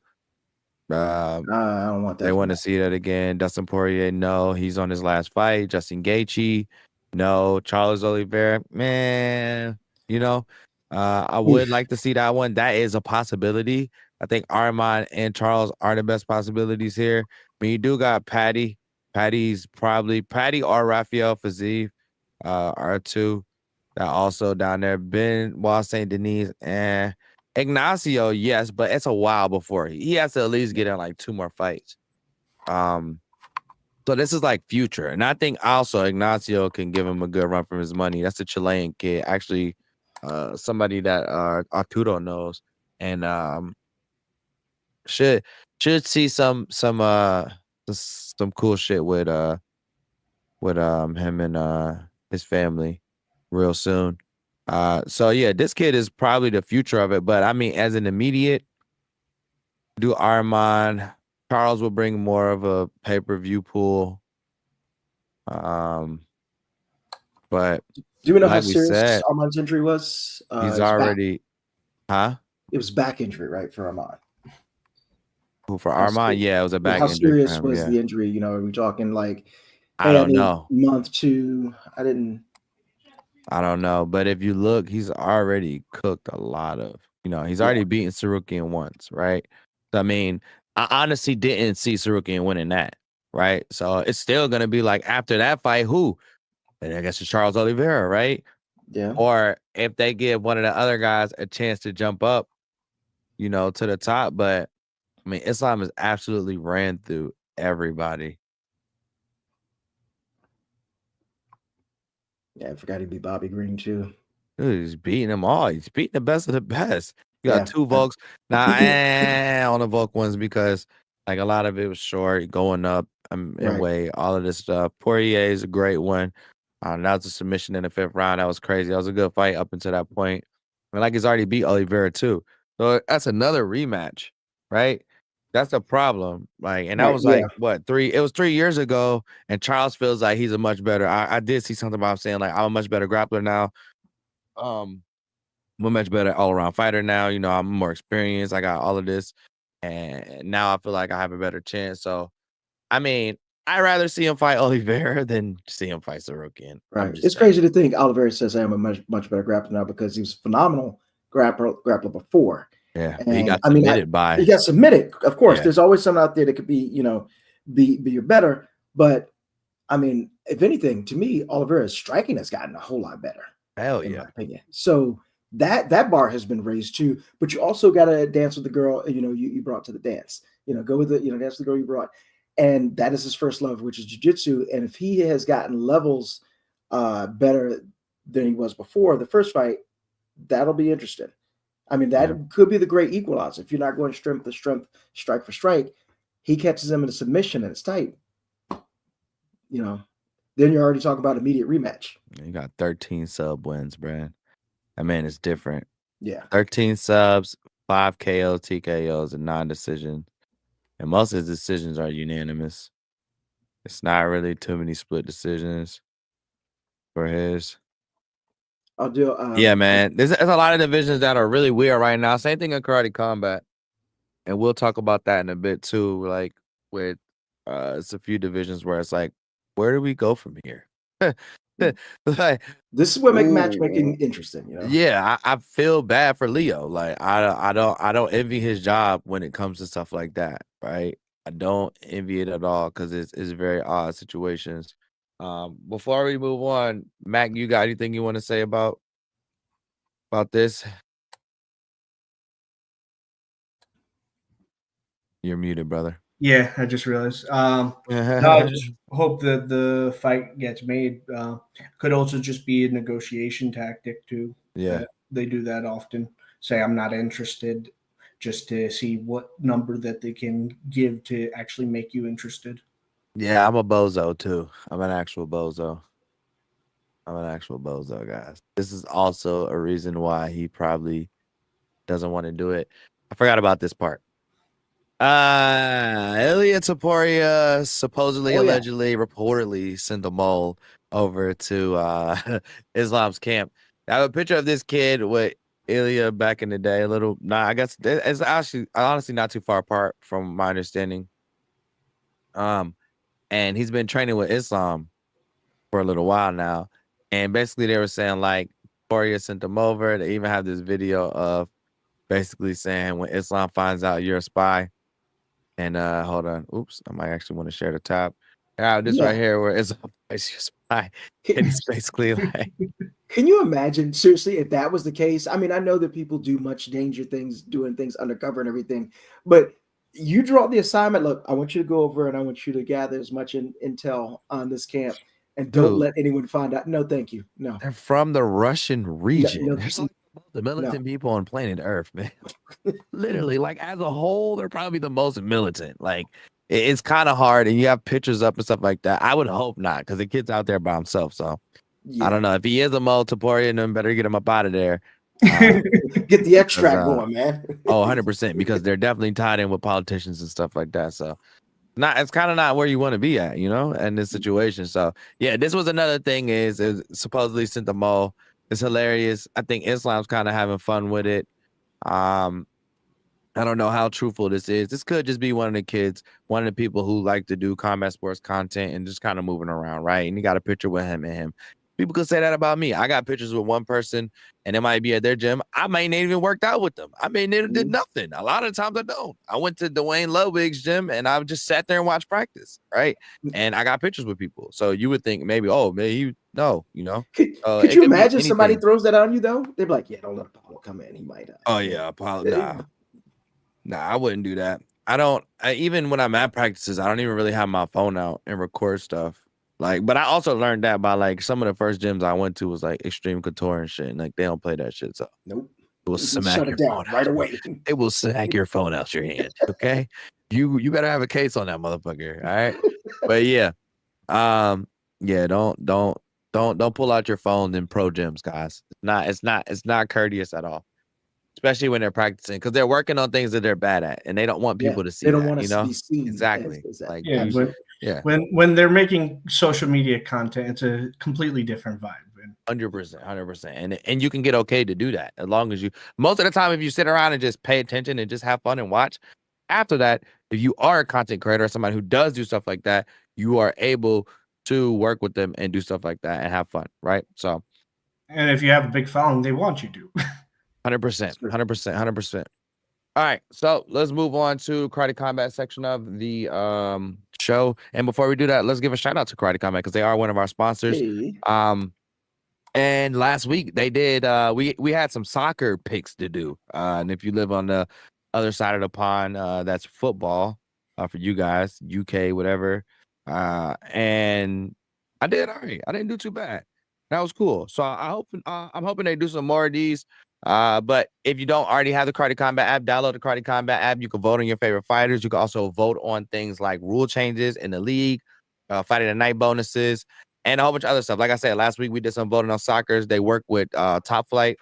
D: I don't want that.
C: they want to see that again. Dustin Poirier, no. He's on his last fight. Justin Gaethje, no. Charles Oliveira, man. I would like to see that one. That is a possibility. I think Arman and Charles are the best possibilities here. I mean, you do got Patty. Patty's probably Patty or Rafael Fiziev are two that also down there. Benoit Saint Denis and Ignacio, yes, but it's a while before he has to at least get in like 2 more fights. So this is like future, and I think also Ignacio can give him a good run for his money. That's a Chilean kid, actually. Somebody that Arturo knows, and should see some cool shit with him and his family real soon. So yeah, this kid is probably the future of it. But I mean, as an immediate, do Arman. Charles will bring more of a pay-per-view pool. But
D: do we know
C: like
D: how serious Arman's injury was?
C: He's already,
D: It was back injury, right, for Arman.
C: For Arman, yeah, it was a back
D: injury. How serious
C: for him,
D: was the injury? Are we talking like?
C: I don't know.
D: Month 2. I don't
C: know, but if you look, he's already cooked a lot of. He's already beaten Sarukian once, right? So, I mean, I honestly didn't see Sarukian winning that, right? So it's still gonna be like after that fight, who? And I guess it's Charles Oliveira, right?
D: Yeah.
C: Or if they give one of the other guys a chance to jump up, to the top. But I mean, Islam has absolutely ran through everybody.
D: Yeah, I forgot he beat Bobby Green too.
C: Dude, he's beating them all. He's beating the best of the best. You got 2 Volks. Now, on the Volk ones because like a lot of it was short, going up in weight, all of this stuff. Poirier is a great one. That was a submission in the 5th round. That was crazy. That was a good fight up until that point. And like he's already beat Oliveira too. So that's another rematch, right? That's the problem. And that was what, 3? It was 3 years ago, and Charles feels like he's a much better. I did see something about him saying like I'm a much better grappler now. I'm a much better all-around fighter now. I'm more experienced. I got all of this, and now I feel like I have a better chance. So, I mean, I'd rather see him fight Oliveira than see him fight Sarukian.
D: Right. It's crazy to think Oliveira says I am a much better grappler now because he was phenomenal grappler before.
C: Yeah,
D: And
C: he got
D: I mean,
C: submitted by.
D: he got submitted. Of course,
C: Yeah.
D: there's always someone out there that could be, be your better. But I mean, if anything, to me, Oliveira's striking has gotten a whole lot better,
C: Hell
D: in
C: yeah.
D: my opinion. So that bar has been raised too. But you also got to dance with the girl, you brought to the dance. Go with the, dance with the girl you brought. And that is his first love, which is jiu-jitsu. And if he has gotten levels better than he was before the first fight, that'll be interesting. I mean, that could be the great equalizer. If you're not going strength to strength, strike for strike, he catches him in a submission and it's tight. Then you're already talking about immediate rematch.
C: You got 13 sub wins, Brad. That man is different.
D: Yeah.
C: 13 subs, 5 KOs, TKOs, and 9 decisions. And most of his decisions are unanimous. It's not really too many split decisions for his.
D: I'll do.
C: Yeah, man. There's a lot of divisions that are really weird right now. Same thing in karate combat. And we'll talk about that in a bit too. Like with it's a few divisions where it's like, where do we go from here? Like,
D: this is what makes matchmaking interesting,
C: Yeah, I feel bad for Leo. Like I don't envy his job when it comes to stuff like that, right? I don't envy it at all because it's very odd situations. Before we move on, Mac, you got anything you want to say about this? You're muted, brother.
A: Yeah, I just realized. No, I just hope that the fight gets made. Could also just be a negotiation tactic too.
C: Yeah,
A: they do that often. Say I'm not interested, just to see what number that they can give to actually make you interested.
C: Yeah, I'm a bozo too. I'm an actual bozo, guys. This is also a reason why he probably doesn't want to do it. I forgot about this part. Ilia Topuria supposedly, allegedly, reportedly sent a mole over to Islam's camp. I have a picture of this kid with Ilia back in the day. I guess it's actually honestly not too far apart from my understanding. And he's been training with Islam for a little while now. And basically they were saying like Topuria sent them over. They even have this video of basically saying when Islam finds out you're a spy. And hold on. Oops, I might actually want to share the tab. This right here where it's a spy. And it's basically like,
D: can you imagine seriously if that was the case? I mean, I know that people do much danger things, doing things undercover and everything, but you draw the assignment. Look, I want you to go over and I want you to gather as much intel on this camp and don't let anyone find out. No, thank you. No,
C: they're from the Russian region.
D: No,
C: There's like the militant people on planet Earth, man. Literally, like as a whole, they're probably the most militant. Like it's kind of hard, and you have pictures up and stuff like that. I would hope not, because the kid's out there by himself. So I don't know if he is a mole, Topuria, then better get him up out of there.
D: Get the extract going, man.
C: 100%, because they're definitely tied in with politicians and stuff like that. So it's kind of not where you want to be at, in this situation. So yeah, this was another thing is supposedly sent the mole. It's hilarious. I think Islam's kind of having fun with it. I don't know how truthful this is. This could just be one of the kids, one of the people who like to do combat sports content and just kind of moving around, right? And you got a picture with him and him. People could say that about me. I got pictures with one person and it might be at their gym. I may not even worked out with them. I may never did nothing. A lot of times I don't. I went to Dwayne Ludwig's gym and I just sat there and watched practice, right? And I got pictures with people. So you would think maybe,
D: Could you imagine somebody throws that on you though? They'd be like, yeah, don't let Apollo come in. He might.
C: Apollo. Nah, I wouldn't do that. Even when I'm at practices, I don't even really have my phone out and record stuff. Like, but I also learned that by like some of the first gyms I went to was like Extreme Couture and shit. And like they don't play that shit. So
D: nope.
C: It will smack your phone
D: right away.
C: It will smack your phone out your hand. Okay. You better have a case on that motherfucker. All right. But yeah. Don't pull out your phone in pro gyms, guys. It's not courteous at all. Especially when they're practicing, because they're working on things that they're bad at, and they don't want people to see.
D: They don't want to be seen.
C: Exactly.
A: When they're making social media content, it's a completely different vibe.
C: 100%. And you can get okay to do that as long as you. Most of the time, if you sit around and just pay attention and just have fun and watch. After that, if you are a content creator or somebody who does do stuff like that, you are able to work with them and do stuff like that and have fun, right? So.
A: And if you have a big following, they want you to.
C: 100%, 100%, 100%. All right, so let's move on to Karate Combat section of the show. And before we do that, let's give a shout out to Karate Combat because they are one of our sponsors.
D: Hey.
C: And last week they did we had some soccer picks to do. And if you live on the other side of the pond, that's football for you guys, UK, whatever. And I did all right. I didn't do too bad. That was cool. So I'm hoping they do some more of these. But if you don't already have the Karate Combat app, download the Karate Combat app. You can vote on your favorite fighters. You can also vote on things like rule changes in the league, fighting the night bonuses, and a whole bunch of other stuff. Like I said, last week we did some voting on soccer. They work with Top Flight,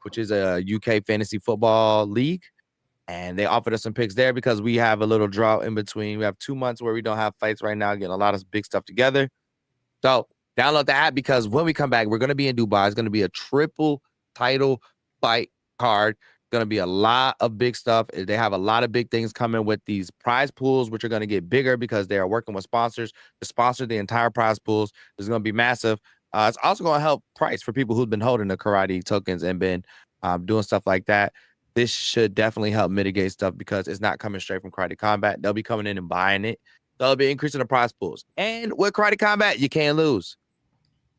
C: which is a UK fantasy football league. And they offered us some picks there because we have a little drought in between. We have 2 months where we don't have fights right now, getting a lot of big stuff together. So download the app because when we come back, we're going to be in Dubai. It's going to be a triple title fight card. Going to be a lot of big stuff. They have a lot of big things coming with these prize pools, which are going to get bigger because they are working with sponsors to sponsor the entire prize pools. It's going to be massive. It's also going to help price for people who've been holding the karate tokens and been doing stuff like that. This should definitely help mitigate stuff because it's not coming straight from Karate Combat. They'll be coming in and buying it. They'll be increasing the prize pools. And with Karate Combat, you can't lose.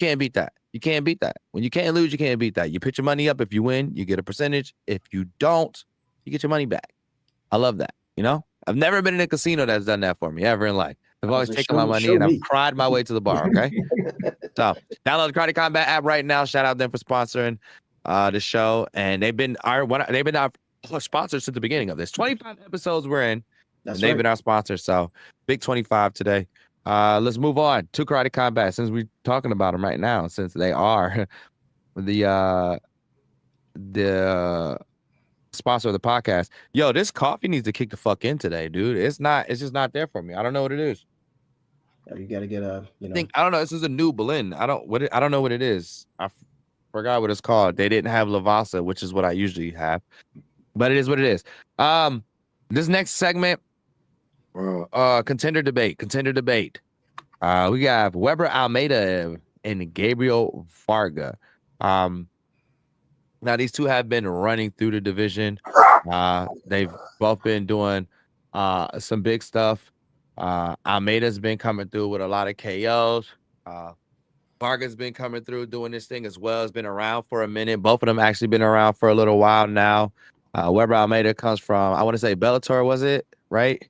C: You can't beat that. You can't beat that. When you can't lose, you can't beat that. You put your money up. If you win, you get a percentage. If you don't, you get your money back. I love that. You know, I've never been in a casino that's done that for me ever in life. I've always taken my money and I've cried my way to the bar. Okay. So download the Karate Combat app right now. Shout out them for sponsoring the show. And they've been our sponsors since the beginning of this. 25 episodes we're in.
D: That's
C: and they've
D: right.
C: been our sponsors. So big 25 today. Let's move on to Karate Combat since we're talking about them right now, since they are the sponsor of the podcast. Yo, this coffee needs to kick the fuck in today, dude. It's just not there for me. I don't know what it is.
D: You got to get a,
C: I don't know. This is a new blend. I don't know what it is. I forgot what it's called. They didn't have Lavasa, which is what I usually have, but it is what it is. This next segment, contender debate. We got Weber Almeida and Gabriel Varga. Now these two have been running through the division. They've both been doing some big stuff. Almeida's been coming through with a lot of KOs. Varga's been coming through doing this thing as well. Has been around for a minute. Both of them actually been around for a little while now. Weber Almeida comes from, I want to say Bellator, was it? Right?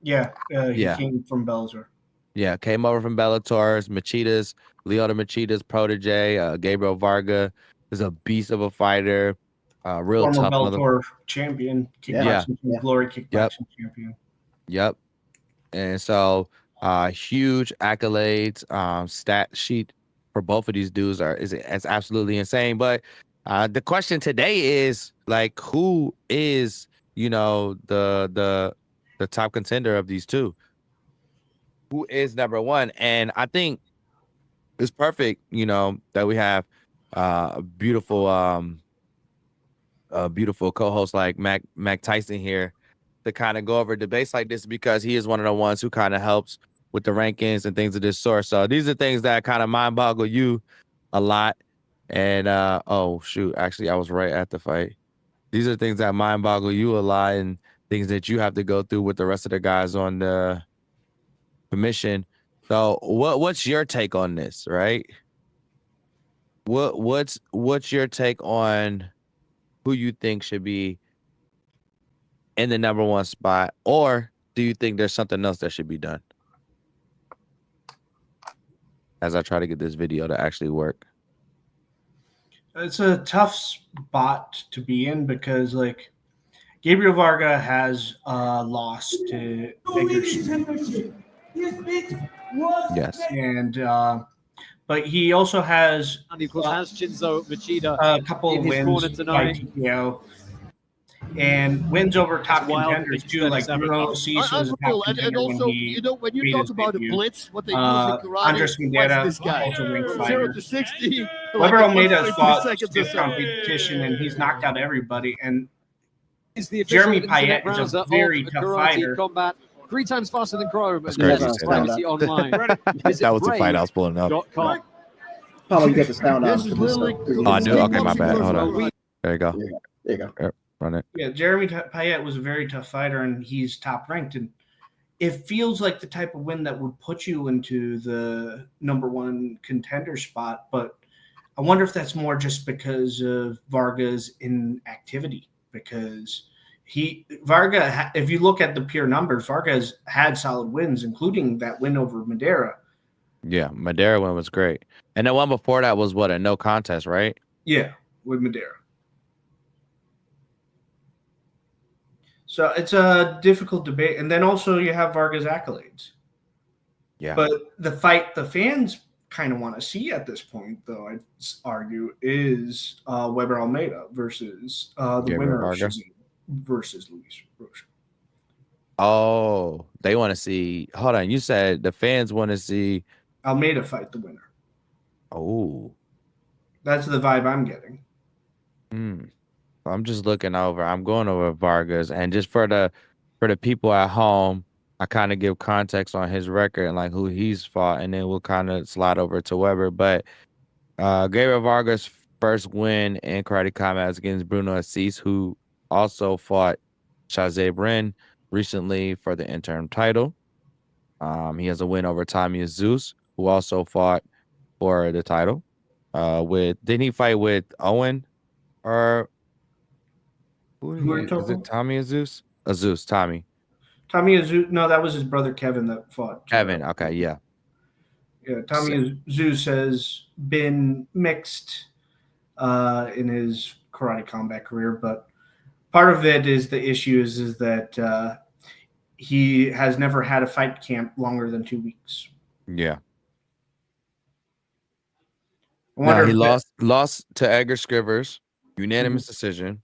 A: Yeah, he came from Bellator.
C: Yeah, came over from Bellator's, Machida's, Lyoto Machida's protege. Gabriel Varga is a beast of a fighter. Real
A: Former
C: tough.
A: Bellator champion, kickboxing glory kickboxing champion.
C: Yep. And so huge accolades. Stat sheet for both of these dudes it's absolutely insane. But the question today is like, who is the top contender of these two? Who is number one? And I think it's perfect, that we have a beautiful co-host like Mac Tyson here to kind of go over debates like this, because he is one of the ones who kind of helps with the rankings and things of this sort. So these are things that kind of mind boggle you a lot. And oh shoot, actually I was right at the fight. These are things that mind boggle you a lot and things that you have to go through with the rest of the guys on the commission. So what's your take on this, right? What's your take on who you think should be in the number one spot, or do you think there's something else that should be done? As I try to get this video to actually work.
A: It's a tough spot to be in because, like, Gabriel Varga has lost to Dagestan.
C: Yes.
A: And but he also has
E: and of course has Shinzo Machida
A: a couple
E: in
A: of
E: his
A: wins
E: corner
A: by
E: tonight.
A: TKO and wins over top contenders too, like Bruno Cease was a top contender
F: and also,
A: when he
F: when you
A: made
F: talk
A: his
F: about a
A: debut.
F: blitz, what they use in karate,
A: Andres
F: what's
A: Vendetta,
F: this guy?
A: also ranked
F: 0
A: fighter.
F: to 60.
A: Weber
F: like
A: Almeida
F: 1.2
A: fought
F: seconds or
A: stiff
F: so.
A: competition and he's knocked out everybody. And
E: Is the official
A: Jeremy
E: internet
A: Payet is a
E: browser
A: very
E: of
A: tough
E: Karate
A: fighter.
E: Combat, 3 times faster than Chrome.
C: That's
E: and
C: crazy
E: has
C: to say
E: privacy online.
C: That was the fight I was pulling up.
E: Brave.com.
D: Paulo, you got the sound on.
F: This is literally.
C: Oh, I do? Okay, my bad. Hold on. There you go.
D: There you go.
C: Yep, run it.
A: Yeah, Jeremy Payet was a very tough fighter, and he's top ranked. And it feels like the type of win that would put you into the number one contender spot. But I wonder if that's more just because of Varga's inactivity. Because Varga, if you look at the pure numbers, Varga has had solid wins, including that win over Madeira.
C: Yeah, Madeira one was great. And the one before that was what, a no contest, right?
A: Yeah, with Madeira. So it's a difficult debate. And then also you have Varga's accolades.
C: Yeah.
A: But the fight the fans kind of want to see at this point, though, I'd argue, is Weber Almeida versus the
C: Gabriel
A: winner of
C: Varga.
A: Shahzaib versus Luis Rocha.
C: Oh, they want to see. Hold on. You said the fans want to see.
A: Almeida fight the winner.
C: Oh.
A: That's the vibe I'm getting.
C: I'm just looking over. I'm going over Vargas, and just for the people at home, I kind of give context on his record and like who he's fought, and then we'll kind of slide over to Weber. But Gabriel Vargas' first win in karate combat is against Bruno Assis, who also fought Shahzaib Rind recently for the interim title. He has a win over Tommy Zeus, who also fought for the title. Didn't he fight with Owen or
A: Who are you talking
C: is it
A: about?
C: Tommy Azeus? Azeus, Tommy.
A: Tommy Azeus, no, that was his brother Kevin that fought.
C: Kevin, okay, yeah.
A: Yeah, Tommy Azeus has been mixed in his karate combat career, but part of it is the issue is that he has never had a fight camp longer than 2 weeks.
C: Yeah.
A: I wonder
C: He
A: if
C: lost to Edgar Scrivers, unanimous decision.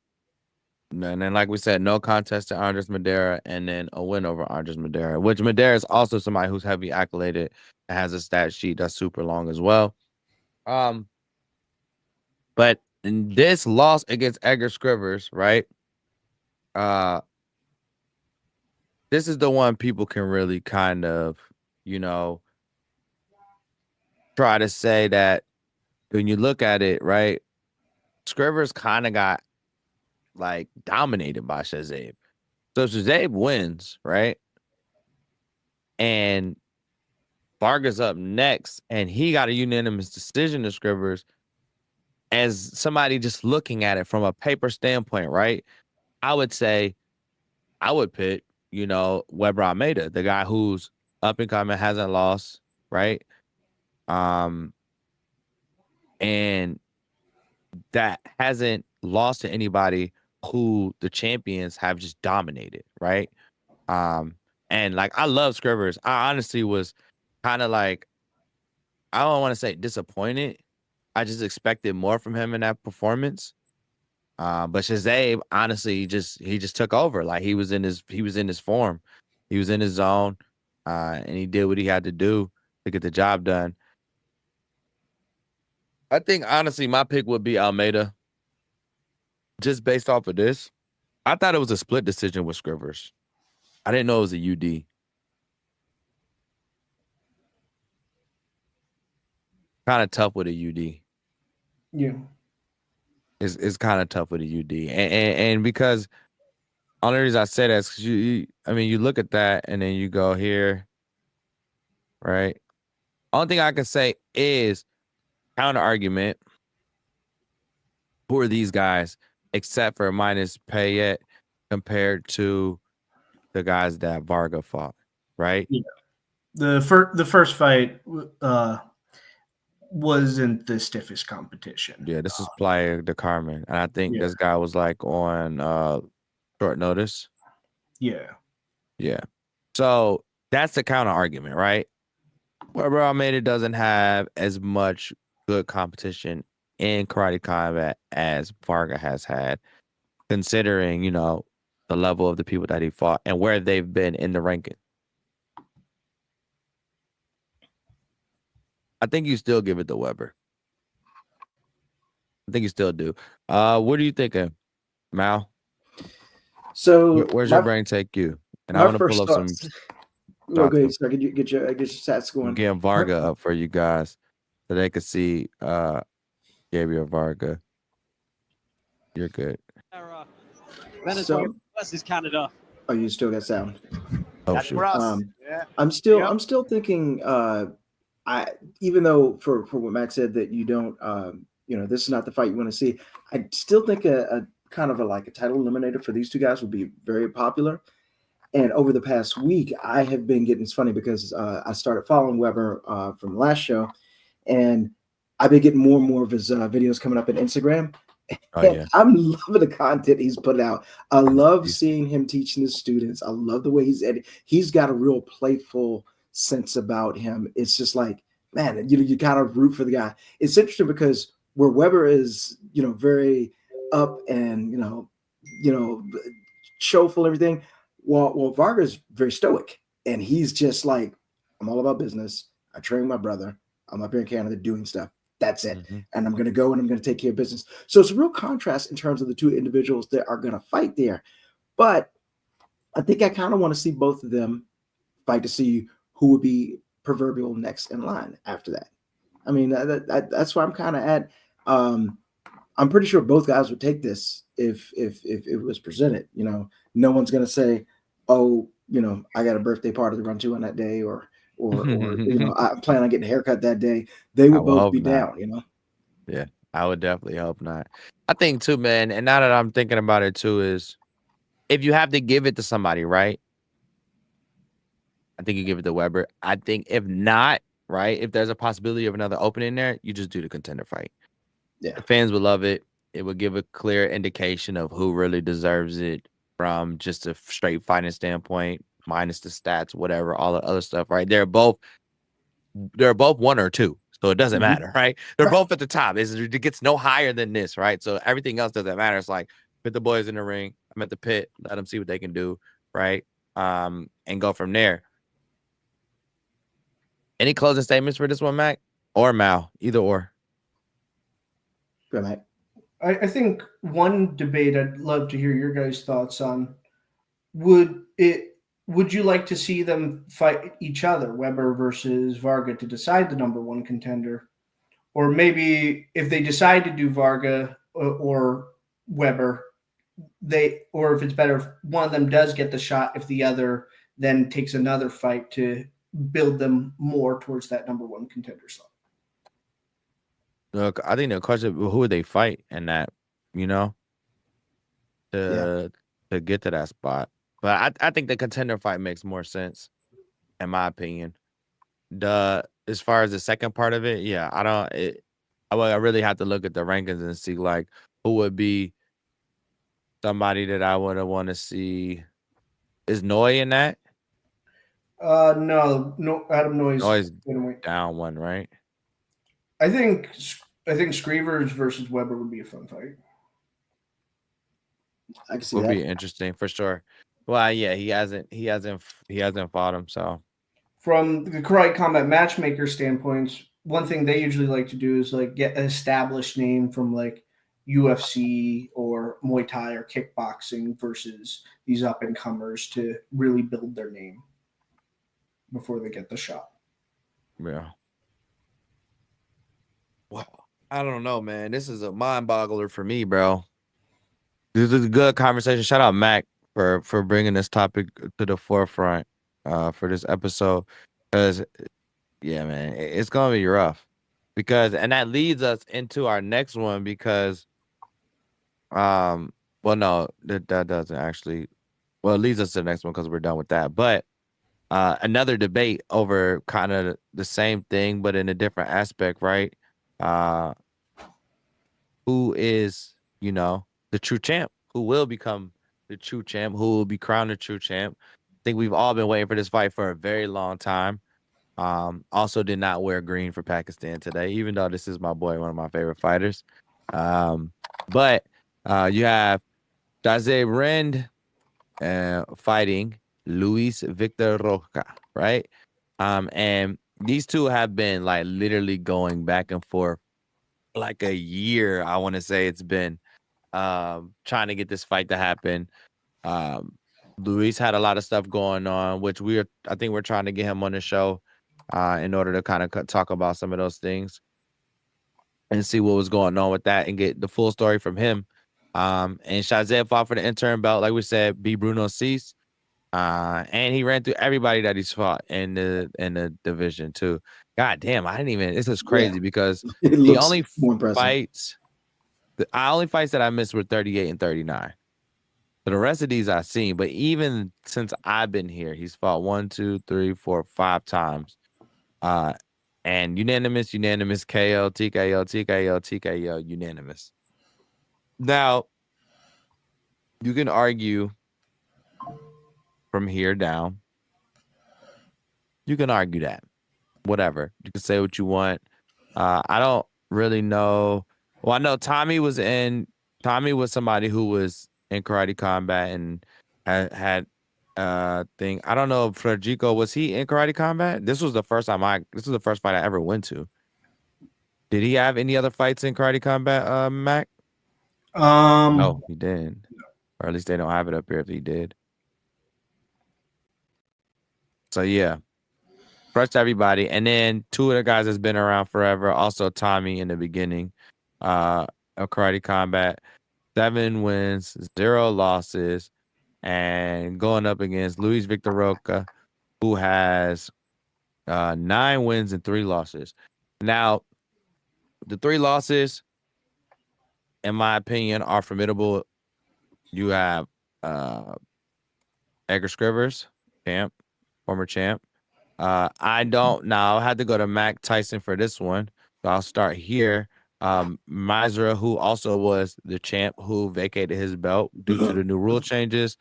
C: And then, like we said, no contest to Andres Madeira, and then a win over Andres Madeira, which Madeira is also somebody who's heavy accoladed and has a stat sheet that's super long as well. But in this loss against Edgar Scrivers, right? This is the one people can really kind of, try to say that when you look at it, right? Scrivers kind of got like dominated by Shahzaib. So Shahzaib wins, right? And Vargas up next, and he got a unanimous decision to Scrivers. As somebody just looking at it from a paper standpoint, right? I would say I would pick, Weber Almeida, the guy who's up and coming, hasn't lost, right? And that hasn't lost to anybody who the champions have just dominated, right? And like I love Scrivers. I honestly was kind of like, I don't want to say disappointed. I just expected more from him in that performance. But Shahzaib, honestly, he just took over. Like he was in his form. He was in his zone. And he did what he had to do to get the job done. I think honestly my pick would be Almeida. Just based off of this. I thought it was a split decision with Scrivers. I didn't know it was a UD. Kind of tough with a UD.
A: Yeah.
C: It's kind of tough with a UD. And because only reason I say that is because you look at that and then you go here, right? Only thing I can say is counter argument. Who are these guys except for minus Payet compared to the guys that Varga fought, right?
A: Yeah. The first fight wasn't the stiffest competition.
C: Yeah, this is Playa de Carmen. And I think this guy was like on short notice.
A: Yeah.
C: Yeah. So that's the counter argument, right? Weber Almeida doesn't have as much good competition in karate combat as Varga has had, considering, the level of the people that he fought and where they've been in the ranking. I think you still give it to Weber. I think you still do. What are you thinking, Mal?
D: So
C: Where's your brain take you? And I
D: my
C: want to pull up some.
D: No, go ahead. So get your stats going.
C: I'm getting Varga up for you guys so they could see Gabriel Varga. You're good.
E: Venezuela
D: So,
E: versus Canada.
D: oh, you still got sound.
C: Oh
F: That's
C: shoot.
F: for us.
D: Yeah. I'm still
F: Yep.
D: I'm still thinking I even though for what Max said that you don't this is not the fight you want to see, I still think a kind of like a title eliminator for these two guys would be very popular. And over the past week, I have been getting, it's funny because I started following Weber from the last show, and I've been getting more and more of his videos coming up on Instagram.
C: Oh
D: And
C: yeah.
D: I'm loving the content he's put out. I love seeing him teaching his students. I love the way he's got a real playful sense about him. It's just like, man, you kind of root for the guy. It's interesting because where Weber is, very up and showful and everything, while Varga's very stoic, and he's just like, I'm all about business. I train my brother. I'm up here in Canada doing stuff. That's it.
C: Mhm.
D: And I'm going to go and I'm going to take care of business. So it's a real contrast in terms of the two individuals that are going to fight there. But I think I kind of want to see both of them fight to see who would be proverbial next in line after that. I mean, that's where I'm kind of at. I'm pretty sure both guys would take this if it was presented. No one's going to say, oh, I got a birthday party to run to on that day, or I plan on getting a haircut that day. They
C: I
D: would
C: will
D: both
C: hope
D: be
C: not.
D: down.
C: Yeah, I would definitely hope not. I think too, man. And now that I'm thinking about it too, is if you have to give it to somebody, right? I think you give it to Weber. I think if not, right, if there's a possibility of another opening there, you just do the contender fight.
D: Yeah.
C: The fans would love it. It would give a clear indication of who really deserves it from just a straight fighting standpoint, minus the stats, whatever, all the other stuff, right? They're both one or two, so it doesn't
D: Mhm.
C: matter, right? They're
D: Right.
C: both at the top. It gets no higher than this, right? So everything else doesn't matter. It's like put the boys in the ring. I'm at the pit. Let them see what they can do, right? And go from there. Any closing statements for this one, Mac or Mal? Either or.
D: Go ahead, Mike.
A: I think one debate I'd love to hear your guys' thoughts on would you like to see them fight each other, Weber versus Varga, to decide the number one contender? Or maybe if they decide to do Varga or Weber, or if it's better if one of them does get the shot, if the other then takes another fight to build them more towards that number one contender slot.
C: Look, I think the question who would they fight in that, to get to that spot. But I think the contender fight makes more sense, in my opinion. As far as the second part of it, yeah, I really have to look at the rankings and see like who would be somebody that I would want to see. Is Noy in that?
A: No, Adam Noyes
C: Noy's
A: win.
C: down one, right?
A: I think Screevers versus Weber would be a fun fight.
D: I can see
C: Would
D: that.
C: be interesting for sure. Well, yeah, he hasn't fought him, so
A: From the Karate Combat matchmaker standpoints, one thing they usually like to do is like get an established name from like UFC or Muay Thai or kickboxing versus these up and comers to really build their name before they get the shot.
C: yeah. Wow. I don't know, man. This is a mind boggler for me, bro. This is a good conversation. Shout out Mac for bringing this topic to the forefront for this episode. Because, yeah, man, it's going to be rough. And that leads us into our next one because, well, no, that doesn't actually, well, it leads us to the next one because we're done with that. But another debate over kind of the same thing, but in a different aspect, right? Who is, the true champ? Who will become the true champ? Who will be crowned the true champ? I think we've all been waiting for this fight for a very long time. Also did not wear green for Pakistan today, even though this is my boy, one of my favorite fighters. But you have Shahzaib Rind fighting Luis Victor Rocha, right? And these two have been like literally going back and forth like a year. I want to say it's been trying to get this fight to happen. Luis had a lot of stuff going on, which I think we're trying to get him on the show in order to kind of talk about some of those things and see what was going on with that and get the full story from him. And Shahzaib fought for the interim belt, like we said, beat Bruno Cease. And he ran through everybody that he's fought in the division too. God damn, I didn't even. This is crazy because
D: It
C: the
D: looks
C: only
D: more impressive.
C: fights, the only fights that I missed were 38 and 39. So the rest of these I've seen, but even since I've been here, he's fought 1, 2, 3, 4, 5 times. And unanimous, KO, TKO, TKO, TKO, unanimous. Now, you can argue from here down. You can argue that. Whatever. You can say what you want. I don't really know. Well, I know Tommy was somebody who was in karate combat and had thing. I don't know if Frederico, was he in karate combat? This was the first fight I ever went to. Did he have any other fights in karate combat, Mac? No, he didn't. Or at least they don't have it up here if he did. So yeah. Fresh to everybody. And then 2 of the guys that's been around forever. Also Tommy in the beginning of karate combat. 7 wins, 0 losses. And going up against Luis Victor Rocha, who has 9 wins and 3 losses. Now, the 3 losses, in my opinion, are formidable. You have Edgar Scrivers, former champ. I had to go to Mac Tyson for this one. So I'll start here. Misra, who also was the champ, who vacated his belt due to the new rule changes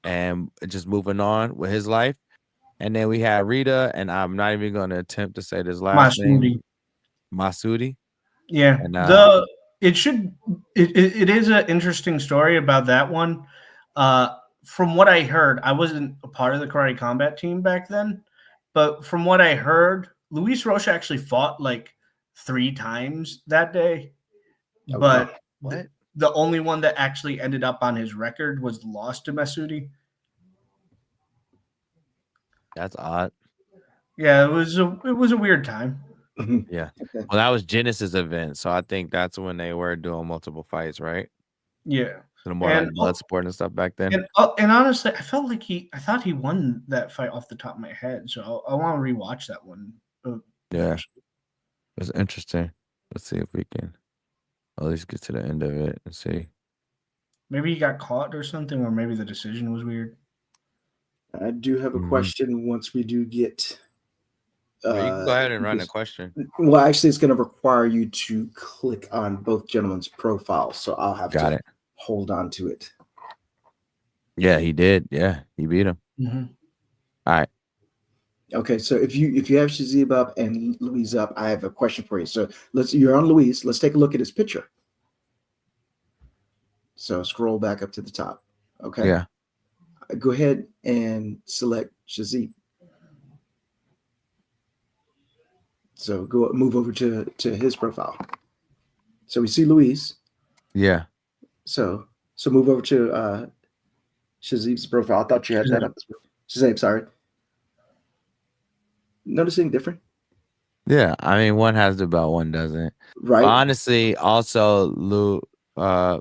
C: and just moving on with his life. And then we had Rita, and I'm not even going to attempt to say this last name. Masudi.
A: Yeah.
C: And,
A: it is an interesting story about that one. From what I heard, I wasn't a part of the karate combat team back then, but from what I heard, Luis Rocha actually fought like 3 times that day.
D: Oh,
A: but
D: wow.
C: What?
A: The only one that actually ended up on his record was the loss to Masudi.
C: That's odd.
A: Yeah, it was a weird time.
C: Yeah.
D: Okay.
C: Well, that was Genesis event, so I think that's when they were doing multiple fights, right?
A: Yeah.
C: So more like blood sport and stuff back then.
A: And honestly, I thought he won that fight off the top of my head. So I want to rewatch that one.
C: Yeah. It's interesting. Let's see if we can at least get to the end of it and see.
A: Maybe he got caught or something, or maybe the decision was weird.
D: I do have a question once we do get.
C: You can go ahead and run the question.
D: Well, actually, it's going to require you to click on both gentlemen's profiles, so I'll have to hold on to it.
C: Yeah, he did. Yeah, he beat him.
A: Mm-hmm.
C: All right.
D: Okay, so if you have Shahzaib up and Luis up, I have a question for you. So you're on Luis. Let's take a look at his picture. So scroll back up to the top. Okay.
C: Yeah.
D: Go ahead and select Shahzaib. So move over to his profile. So we see Luis.
C: Yeah.
D: So move over to Shahzaib's profile. I thought you had that up. Shahzaib, sorry. Notice anything different?
C: Yeah. I mean, one has the belt, one doesn't.
D: Right.
C: But honestly, also Lou, I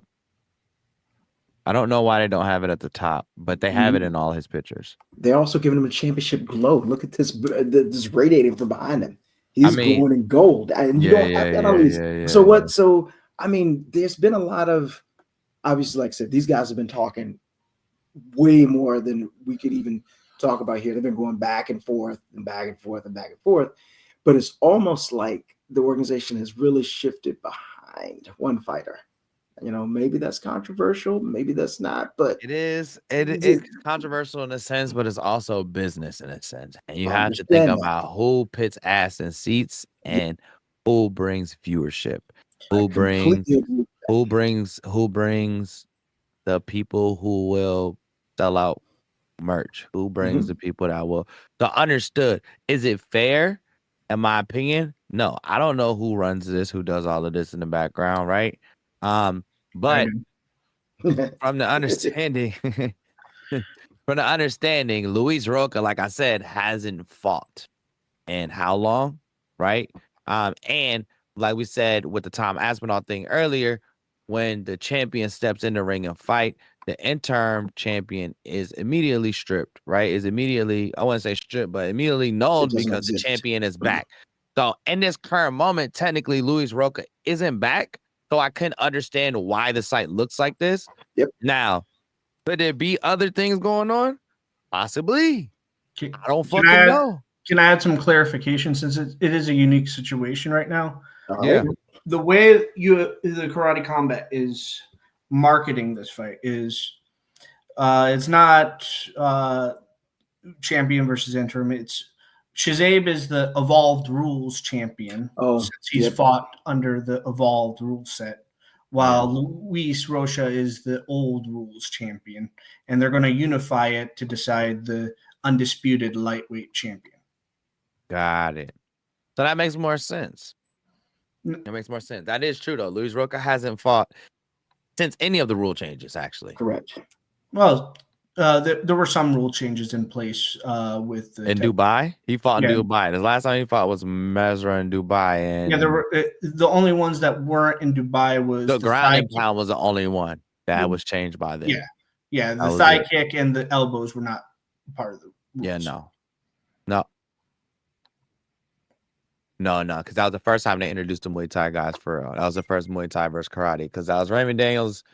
C: don't know why they don't have it at the top, but they have it in all his pictures.
D: They're also giving him a championship glow. Look at this radiating from behind him. He's glowing in gold, and you don't have that on these. So what? So I mean, there's been a lot of, obviously, like I said, these guys have been talking way more than we could even talk about here. They've been going back and forth and back and forth and back and forth, but it's almost like the organization has really shifted behind one fighter. You know, maybe that's controversial, maybe that's not, but
C: it's controversial in a sense, but it's also business in a sense. And you have to think about who puts ass in seats and who brings viewership, who brings the people who will sell out merch, who brings the people that will. So understood. Is it fair? In my opinion, no. I don't know who runs this, who does all of this in the background, right? But from the understanding, Luis Rocha, like I said, hasn't fought in how long, right? And like we said with the Tom Aspinall thing earlier, when the champion steps in the ring and fight, the interim champion is immediately stripped, right? Is immediately, I wouldn't say stripped, but immediately
D: It
C: nulled
D: doesn't
C: because the
D: exist.
C: champion is back. So in this current moment, technically Luis Rocha isn't back. So I couldn't understand why the site looks like this.
D: Yep.
C: Now, could there be other things going on? Possibly.
A: Can,
C: I don't
A: can
C: fucking
A: I add,
C: know.
A: Can I add some clarification since it is a unique situation right now?
D: All
C: Yeah.
D: right.
A: The way the Karate Combat is marketing this fight is it's not champion versus interim. It's Shahzaib is the evolved rules champion
D: Oh,
A: since he's
D: yep.
A: fought under the evolved rule set, while Luis Rocha is the old rules champion, and they're going to unify it to decide the undisputed lightweight champion.
C: Got it. So that makes more sense. That makes more sense. That is true though. Luis Rocha hasn't fought since any of the rule changes, actually.
D: Correct.
A: Well, there were some rule changes in place with the
C: In Dubai, he fought in
A: Yeah.
C: Dubai. The last time he fought was Mesra in Dubai, and
A: Yeah, there were the only ones that weren't in Dubai was
C: the ground
A: thigh
C: and pound was the only one that was changed by then.
A: Yeah. Yeah,
C: That
A: the
C: was
A: thigh
C: it.
A: kick and the elbows were not part of the rules.
C: Yeah, no, because that was the first time they introduced the Muay Thai guys for real. That was the first Muay Thai versus karate. Because that was Raymond Daniels.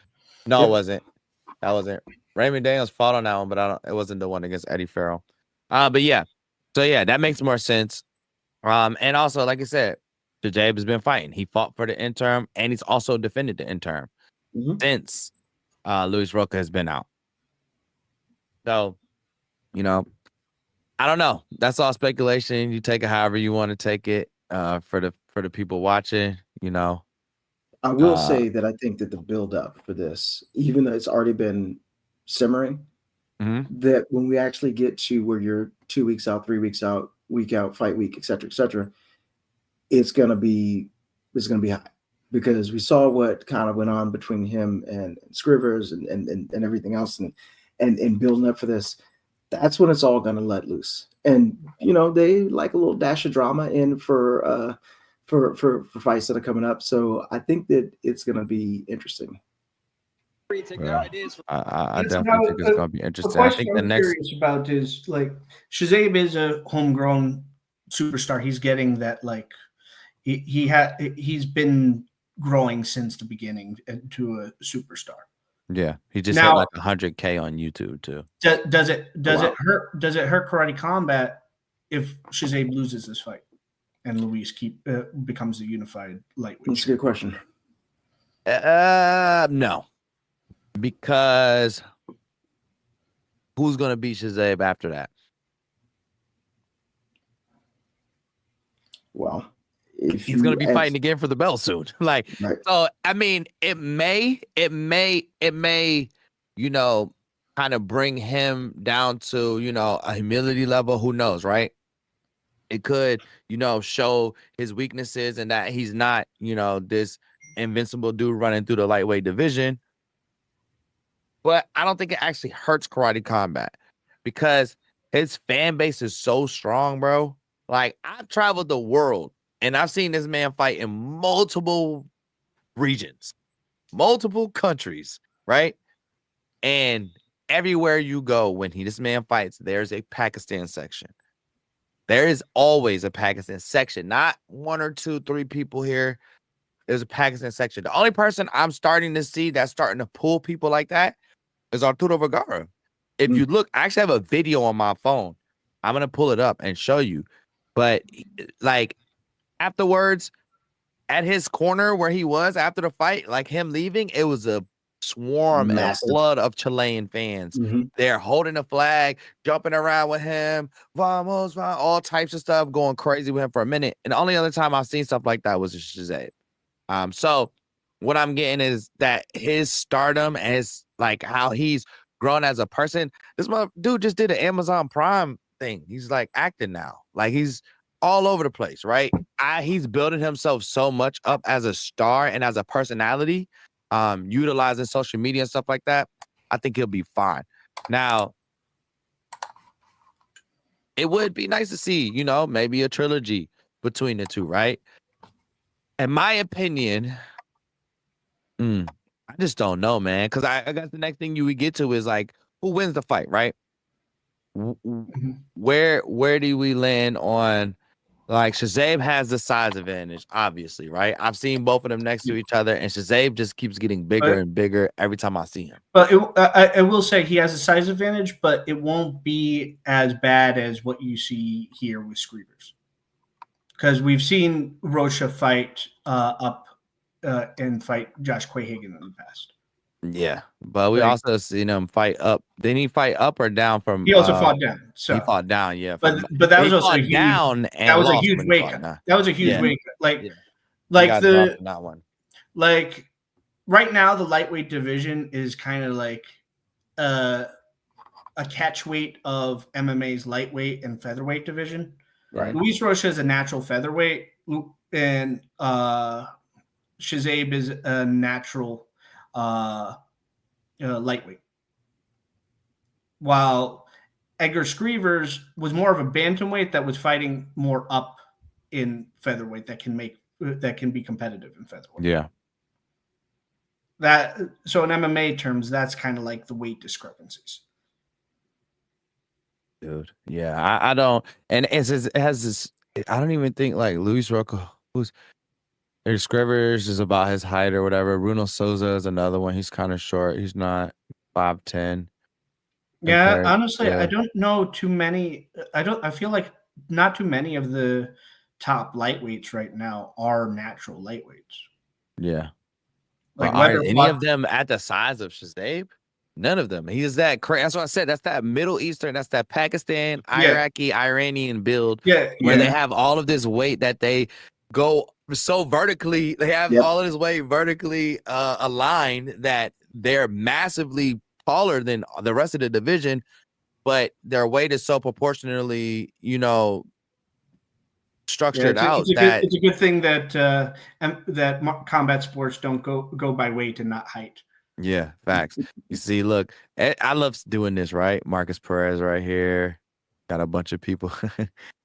C: No,
D: Yep.
C: it wasn't. That wasn't. Raymond Daniels fought on that one, but it wasn't the one against Eddie Farrell. But yeah, so yeah, that makes more sense. And also, like I said, Shahzaib has been fighting. He fought for the interim, and he's also defended the interim since Luis Rocha has been out. So, I don't know. That's all speculation. You take it however you want to take it. For the people watching,
D: I will say that I think that the build up for this, even though it's already been simmering, that when we actually get to where you're 2 weeks out, 3 weeks out, week out, fight week, et cetera, it's gonna be high. Because we saw what kind of went on between him and Scrivers and everything else and building up for this. That's when it's all gonna let loose. And they like a little dash of drama in for fights that are coming up. So I think that it's gonna be interesting.
C: Yeah. I
A: That's
C: definitely think it's
A: the-
C: going to be
A: The
C: interesting. I
A: question
C: think the
A: I'm
C: next.
A: curious about is like Shahzaib is a homegrown superstar. He's getting that he's been growing since the beginning to a superstar.
C: Yeah, he just
A: Now-
C: hit like 100K on YouTube too.
A: Does it
D: Wow.
A: hurt Karate Combat if Shahzaib loses this fight and Luis becomes the unified lightweight?
D: That's a good question.
C: No, because who's going to beat Shahzaib after that?
D: Well,
C: He's going to be fighting again for the belt soon.
D: Right.
C: So I mean, it may, kind of bring him down to, a humility level. Who knows, right? It could, show his weaknesses and that he's not, this invincible dude running through the lightweight division. But I don't think it actually hurts Karate Combat because his fan base is so strong, bro. Like, I've traveled the world and I've seen this man fight in multiple regions, multiple countries, right? And everywhere you go, when this man fights, there's a Pakistan section. There is always a Pakistan section, not 1 or 2, 3 people here. There's a Pakistan section. The only person I'm starting to see that's starting to pull people like that is Arturo Vergara. If you look, I actually have a video on my phone. I'm going to pull it up and show you. But like afterwards, at his corner where he was after the fight, like him leaving, it was a swarm and a
D: Massive.
C: flood of Chilean fans.
D: Mhm.
C: They're holding the flag, jumping around with him, vamos, all types of stuff, going crazy with him for a minute. And the only other time I've seen stuff like that was Shahzaib. So what I'm getting is that his stardom as like how he's grown as a person. This dude just did an Amazon Prime thing. He's like acting now. Like he's all over the place, right? He's building himself so much up as a star and as a personality, utilizing social media and stuff like that. I think he'll be fine. Now, it would be nice to see, maybe a trilogy between the two, right? In my opinion, I just don't know, man. Because I guess the next thing you would get to is like, who wins the fight, right? Where do we land on? Like Shahzaib has the size advantage, obviously, right? I've seen both of them next to each other, and Shahzaib just keeps getting bigger and bigger every time I see him.
A: But I will say he has a size advantage, but it won't be as bad as what you see here with Screevers. Because we've seen Rocha fight up and fight Josh Quayhagen in the past.
C: Yeah, but we also seen him fight up. Didn't he fight up or down from?
A: He also fought down. So
C: he fought down, yeah.
A: But that was also a huge,
C: down. And
A: that was a huge weight cut. That was a huge weight cut. Like
C: not one.
A: Like right now, the lightweight division is kind of like a catch weight of MMA's lightweight and featherweight division.
D: Right.
A: Luis Rocha is a natural featherweight, and Shahzaib is a natural lightweight. While Edgar Screevers was more of a bantamweight that was fighting more up in featherweight that can be competitive in featherweight.
C: Yeah.
A: So in MMA terms, that's kind of like the weight discrepancies.
C: Dude, yeah, I don't, and it has this. I don't even think like Luis Rocha, who's Screevers is about his height or whatever. Bruno Souza is another one. He's kind of short. He's not 5'10".
A: Yeah, honestly, I don't know too many. I feel like not too many of the top lightweights right now are natural lightweights.
C: Yeah,
A: like
C: are any of them at the size of Shahzaib? None of them. He's that crazy. That's what I said. That's that Middle Eastern. That's that Pakistan, Iraqi, Iranian build. Where they have all of this weight that they go so vertically. They have all of this weight vertically aligned that they're massively taller than the rest of the division, but their weight is so proportionally, structured out.
A: It's a good thing that combat sports don't go by weight and not height.
C: Yeah, facts. You see, look, I love doing this, right? Marcus Perez right here. Got a bunch of people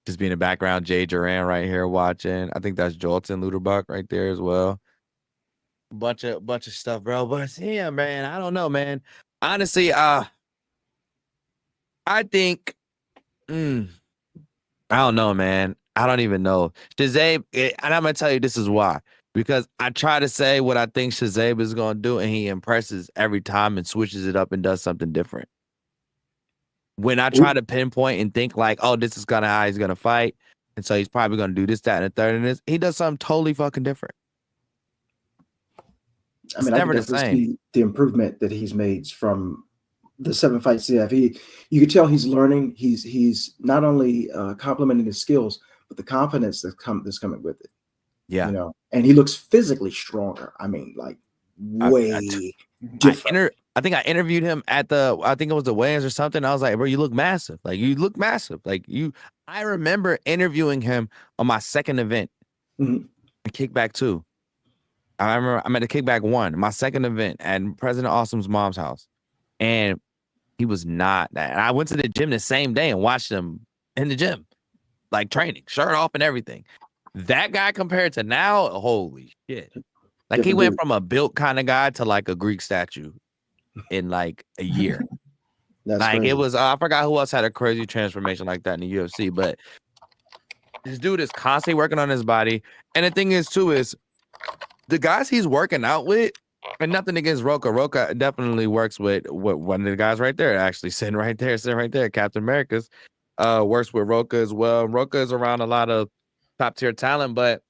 C: just being in the background. Jay Duran right here watching. I think that's Jolton Luderbach right there as well. Bunch of stuff, bro. But yeah, man, I don't know, man. Honestly, I think I don't know, man. I don't even know. Shahzaib, and I'm gonna tell you this is why. Because I try to say what I think Shahzaib is going to do, and he impresses every time and switches it up and does something different. When I try to pinpoint and think like, oh, this is kind of how he's going to fight, and so he's probably going to do this, that, and the third, and this, he does something totally fucking different.
D: I mean, I think that's the improvement that he's made from the 7 fights he have. You can tell he's learning. He's not only complementing his skills, but the confidence that's coming with it.
C: Yeah,
D: and he looks physically stronger. I mean, like way different.
C: I think I interviewed him at I think it was the weigh-ins or something. I was like, bro, you look massive. Like you look massive. I remember interviewing him on my second event, Kickback 2. I remember I'm at the Kickback 1, my second event at President Awesome's mom's house, and he was not that. And I went to the gym the same day and watched him in the gym, like training, shirt off and everything. That guy compared to now, holy shit. Like he went from a built kind of guy to like a Greek statue in like a year.
D: That's
C: like
D: crazy.
C: It was, I forgot who else had a crazy transformation like that in the UFC, but this dude is constantly working on his body. And the thing is too, is the guys he's working out with, and nothing against Rocha. Rocha definitely works with one of the guys right there, actually sitting right there, Captain America's works with Rocha as well. Rocha is around a lot of top tier talent, but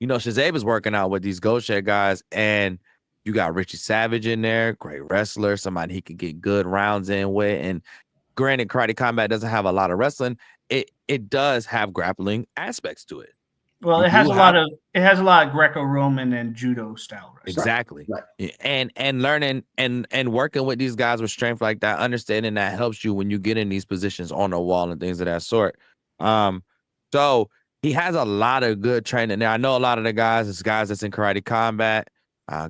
C: Shahzaib is working out with these Goshen guys, and you got Richie Savage in there, great wrestler, somebody he could get good rounds in with. And granted, Karate Combat doesn't have a lot of wrestling. It does have grappling aspects to it.
A: Well, it has a lot of Greco-Roman and judo style wrestling.
C: Exactly.
D: Right.
C: And learning and working with these guys with strength like that, understanding that helps you when you get in these positions on the wall and things of that sort. So he has a lot of good training there. I know a lot of the guys, it's guys that's in Karate Combat,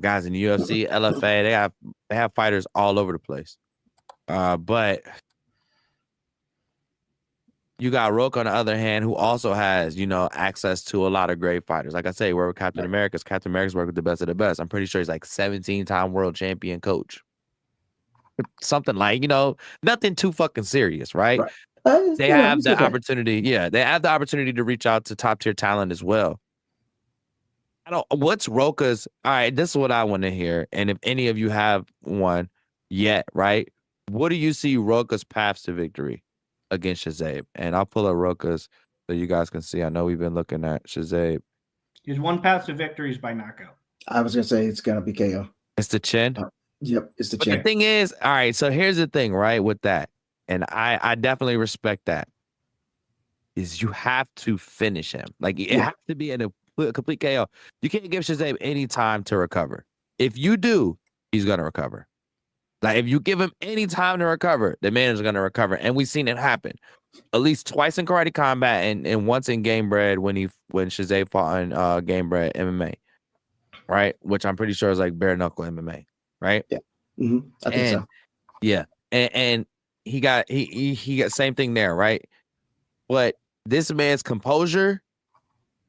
C: guys in the UFC, LFA. They have fighters all over the place. But you got Rocha on the other hand, who also has, access to a lot of great fighters. Like I say, work with Captain America's. Captain America's work with the best of the best. I'm pretty sure he's like 17-time world champion coach. Something like, nothing too fucking serious, right?
D: Right.
C: They have the opportunity. Yeah, they have the opportunity to reach out to top tier talent as well. What's Rocha's? All right, this is what I want to hear. And if any of you have one yet, right? What do you see Rocha's paths to victory against Shahzaib? And I'll pull up Rocha's so you guys can see. I know we've been looking at Shahzaib.
A: His one path to victory is by knockout.
D: I was gonna say it's gonna be KO.
C: It's the chin.
D: Yep, it's the
C: But
D: chin.
C: the thing is, all right. So here's the thing, right? With that, and I definitely respect that. Is you have to finish him. Like it has to be a complete KO. You can't give Shahzaib any time to recover. If you do, he's gonna recover. Like if you give him any time to recover, the man is gonna recover. And we've seen it happen at least twice in Karate Combat and once in Game Bred when Shahzaib fought in Game Bred MMA, right? Which I'm pretty sure is like bare knuckle MMA, right?
D: Yeah, I think so.
C: Yeah, and he got same thing there, right? But this man's composure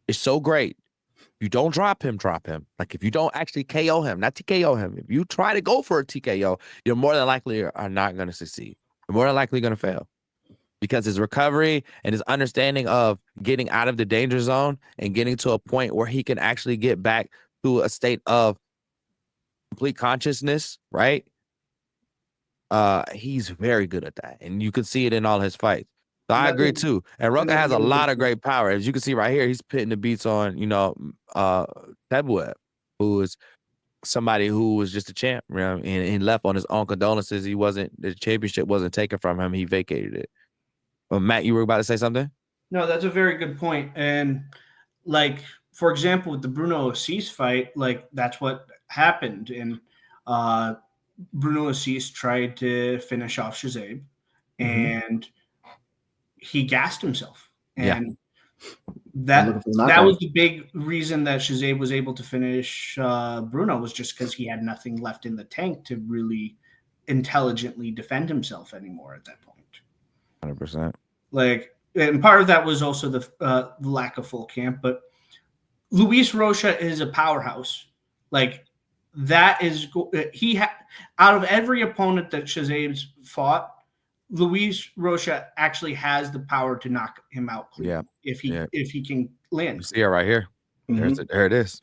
C: is so great. You don't drop him. Like if you don't actually KO him, not TKO him. If you try to go for a TKO, you're more than likely are not going to succeed. You're more than likely going to fail because his recovery and his understanding of getting out of the danger zone and getting to a point where he can actually get back to a state of complete consciousness, right? He's very good at that, and you can see it in all his fights. So I agree too. And Rocha has a lot of great power. As you can see right here, he's pitting the beats on, Tebweb, who is somebody who was just a champ, and left on his own condolences. The championship wasn't taken from him. He vacated it. Matt, you were about to say something?
A: No, that's a very good point. And like, for example, with the Bruno Assis fight, like that's what happened. And Bruno Assis tried to finish off Shahzaib, and he gassed himself, and that was the big reason that Shahzaib was able to finish Bruno was just because he had nothing left in the tank to really intelligently defend himself anymore at that point.
C: 100%.
A: Like, and part of that was also the lack of full camp, but Luis Rocha is a powerhouse. Like that is out of every opponent that Shahzaib's fought, Luis Rocha actually has the power to knock him out. If he can land.
C: You see it right here. There it is.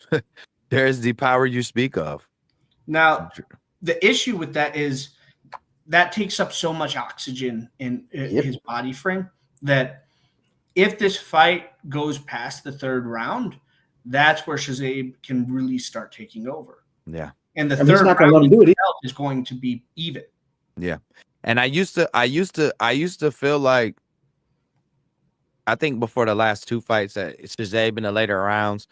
C: There's the power you speak of.
A: Now, the issue with that is that takes up so much oxygen in his body frame that if this fight goes past the third round, that's where Shahzaib can really start taking over.
C: Yeah.
A: And the third round is going to be even.
C: Yeah. And I used to feel like, I think before the last two fights that Shahzaib in the later rounds,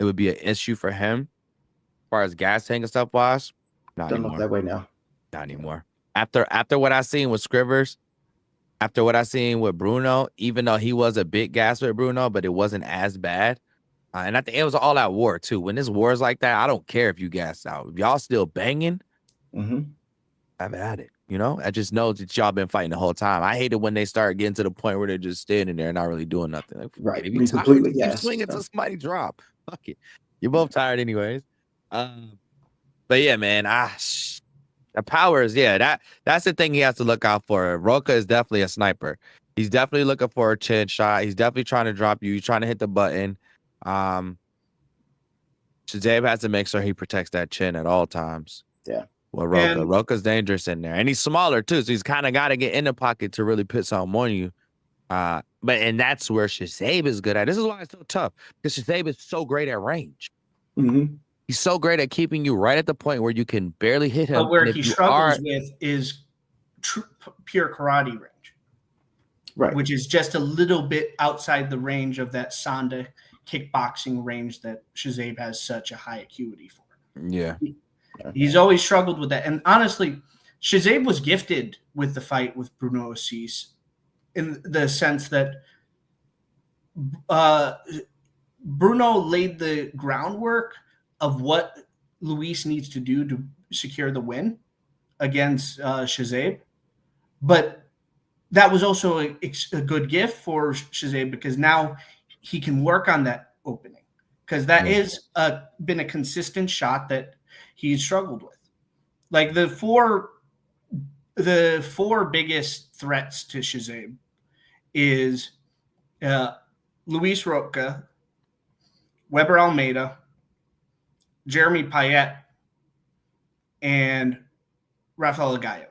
C: it would be an issue for him as far as gas tank and stuff was.
D: Don't look that way now.
C: Not anymore. After what I seen with Scrivers, after what I seen with Bruno, even though he was a big gas with Bruno, but it wasn't as bad. And I think it was all out war too. When this war is like that, I don't care if you gas out. If y'all still banging, I've had it. I just know that y'all been fighting the whole time. I hate it when they start getting to the point where they're just standing there and not really doing nothing. Like,
D: right.
C: If you completely swing until somebody drop. Fuck it. You're both tired anyways. But yeah, man, the power is, that's the thing he has to look out for. Rocha is definitely a sniper. He's definitely looking for a chin shot. He's definitely trying to drop you. He's trying to hit the button. Shahzaib has to make sure he protects that chin at all times.
D: Yeah.
C: Well, Rocha's dangerous in there. And he's smaller too, so he's kind of got to get in the pocket to really put something on you. But that's where Shahzaib is good at. This is why it's so tough, because Shahzaib is so great at range. He's so great at keeping you right at the point where you can barely hit him.
A: But where he struggles with is pure karate range,
D: right?
A: Which is just a little bit outside the range of that Sanda kickboxing range that Shahzaib has such a high acuity for.
C: Yeah.
A: He's always struggled with that. And honestly, Shahzaib was gifted with the fight with Bruno Assis in the sense that Bruno laid the groundwork of what Luis needs to do to secure the win against Shahzaib. But that was also a good gift for Shahzaib because now he can work on that opening because that
C: Yeah.
A: is been a consistent shot that he's struggled with. Like the four biggest threats to Shahzaib is Luis Rocha, Weber Almeida, Jeremy Payet, and Rafael Agaev.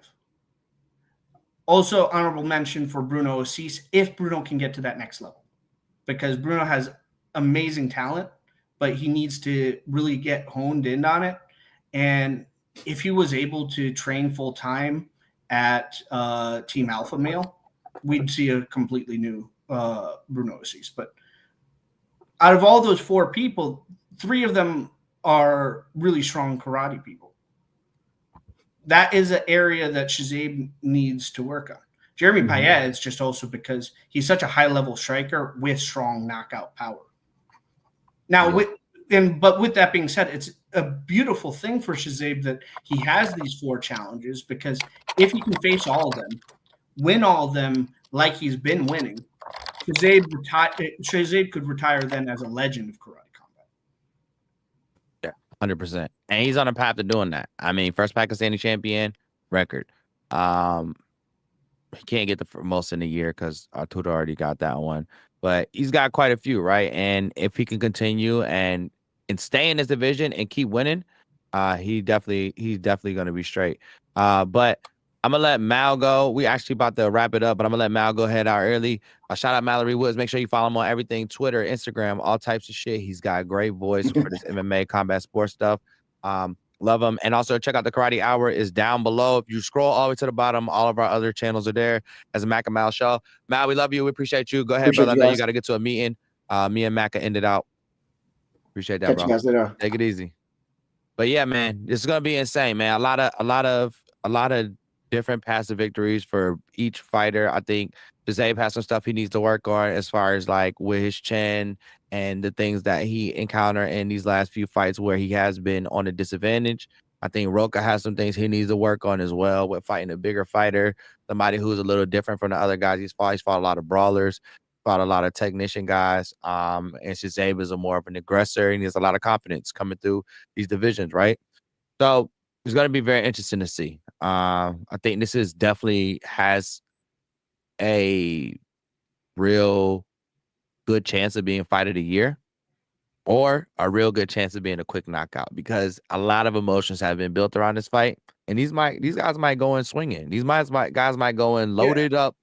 A: Also, honorable mention for Bruno Assis if Bruno can get to that next level, because Bruno has amazing talent, but he needs to really get honed in on it. And if he was able to train full time at Team Alpha Male, we'd see a completely new Bruno Assis. But out of all those four people, three of them are really strong karate people. That is an area that Shahzaib needs to work on. Jeremy Payet is just also because he's such a high-level striker with strong knockout power. Now, but with that being said, it's a beautiful thing for Shahzaib that he has these four challenges, because if he can face all of them, win all of them like he's been winning, Shahzaib could retire then as a legend of karate combat.
C: Yeah, 100%. And he's on a path to doing that. I mean, first Pakistani champion record. He can't get the most in a year because Arturo already got that one. But he's got quite a few, right? And if he can continue and stay in this division and keep winning, he's definitely going to be straight. But I'm gonna let Mal go. We actually about to wrap it up, but I'm gonna let Mal go head out early. Shout out Mallory Woods. Make sure you follow him on everything: Twitter, Instagram, all types of shit. He's got a great voice for this MMA combat sports stuff. Love him. And also check out the Karate Hour is down below. If you scroll all the way to the bottom, all of our other channels are there as a Mac and Mal show. Mal, we love you. We appreciate you. Go ahead, brother. I know you got to get to a meeting. Me and Mac ended out. Appreciate that, bro.
D: You guys later.
C: Take it easy. But yeah, man, this is gonna be insane, man. A lot of different passive victories for each fighter. I think Shahzaib has some stuff he needs to work on as far as like with his chin and the things that he encountered in these last few fights where he has been on a disadvantage. I think Rocha has some things he needs to work on as well with fighting a bigger fighter, somebody who's a little different from the other guys he's fought. He's fought a lot of brawlers, fought a lot of technician guys. And Shahzaib is more of an aggressor, and he has a lot of confidence coming through these divisions, right? So it's going to be very interesting to see. I think this is definitely has a real good chance of being fight of the year, or a real good chance of being a quick knockout, because a lot of emotions have been built around this fight, and these guys might go in swinging. These guys might go in loaded up,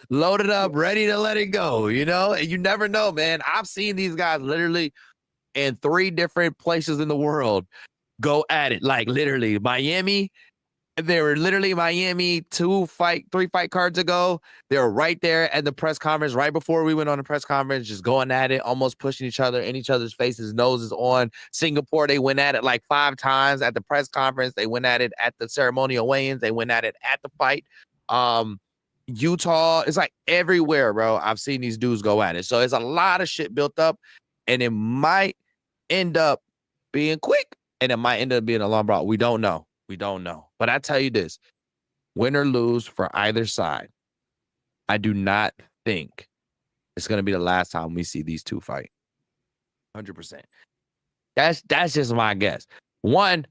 C: loaded up, ready to let it go. You know, and you never know, man. I've seen these guys literally in 3 different places in the world go at it, like literally Miami. They were literally Miami 3 fight cards ago. They were right there at the press conference right before we went on the press conference, just going at it, almost pushing each other in each other's faces, noses on. Singapore, they went at it like 5 times at the press conference. They went at it at the ceremonial weigh-ins. They went at it at the fight. Utah, it's like everywhere, bro. I've seen these dudes go at it. So it's a lot of shit built up, and it might end up being quick, and it might end up being a long brawl. We don't know. But I tell you this, win or lose for either side, I do not think it's going to be the last time we see these two fight. 100%. That's just my guess. One,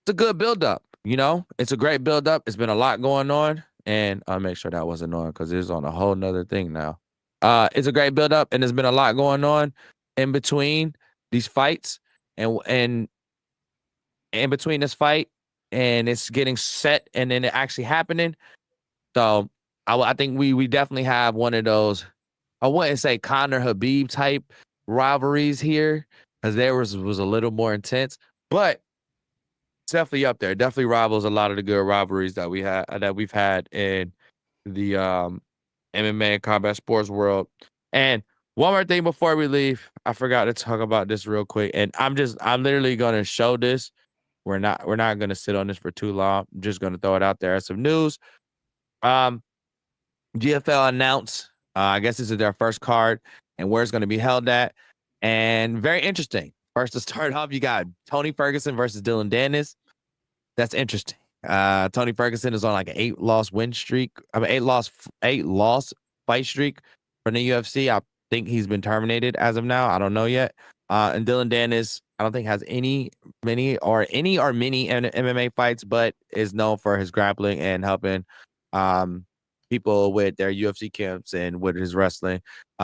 C: it's a good buildup. You know, it's a great buildup. It's been a lot going on. And I'll make sure that wasn't on because it's on a whole nother thing now. It's a great buildup, and there's been a lot going on in between these fights and in between this fight. And it's getting set and then it actually happening. So I think we definitely have one of those, I wouldn't say Conor Habib type rivalries here, because there was a little more intense, but it's definitely up there. It definitely rivals a lot of the good rivalries that we've had in the MMA and combat sports world. And one more thing before we leave, I forgot to talk about this real quick. And I'm literally gonna show this. We're not going to sit on this for too long. I'm just going to throw it out there as some news. GFL announced, I guess this is their first card and where it's going to be held at. And very interesting. First to start off, you got Tony Ferguson versus Dylan Dennis. That's interesting. Tony Ferguson is on like an 8-loss win streak. I mean, 8-loss fight streak from the UFC. I think he's been terminated as of now. I don't know yet. And Dylan Dennis, I don't think has many MMA fights, but is known for his grappling and helping people with their UFC camps and with his wrestling.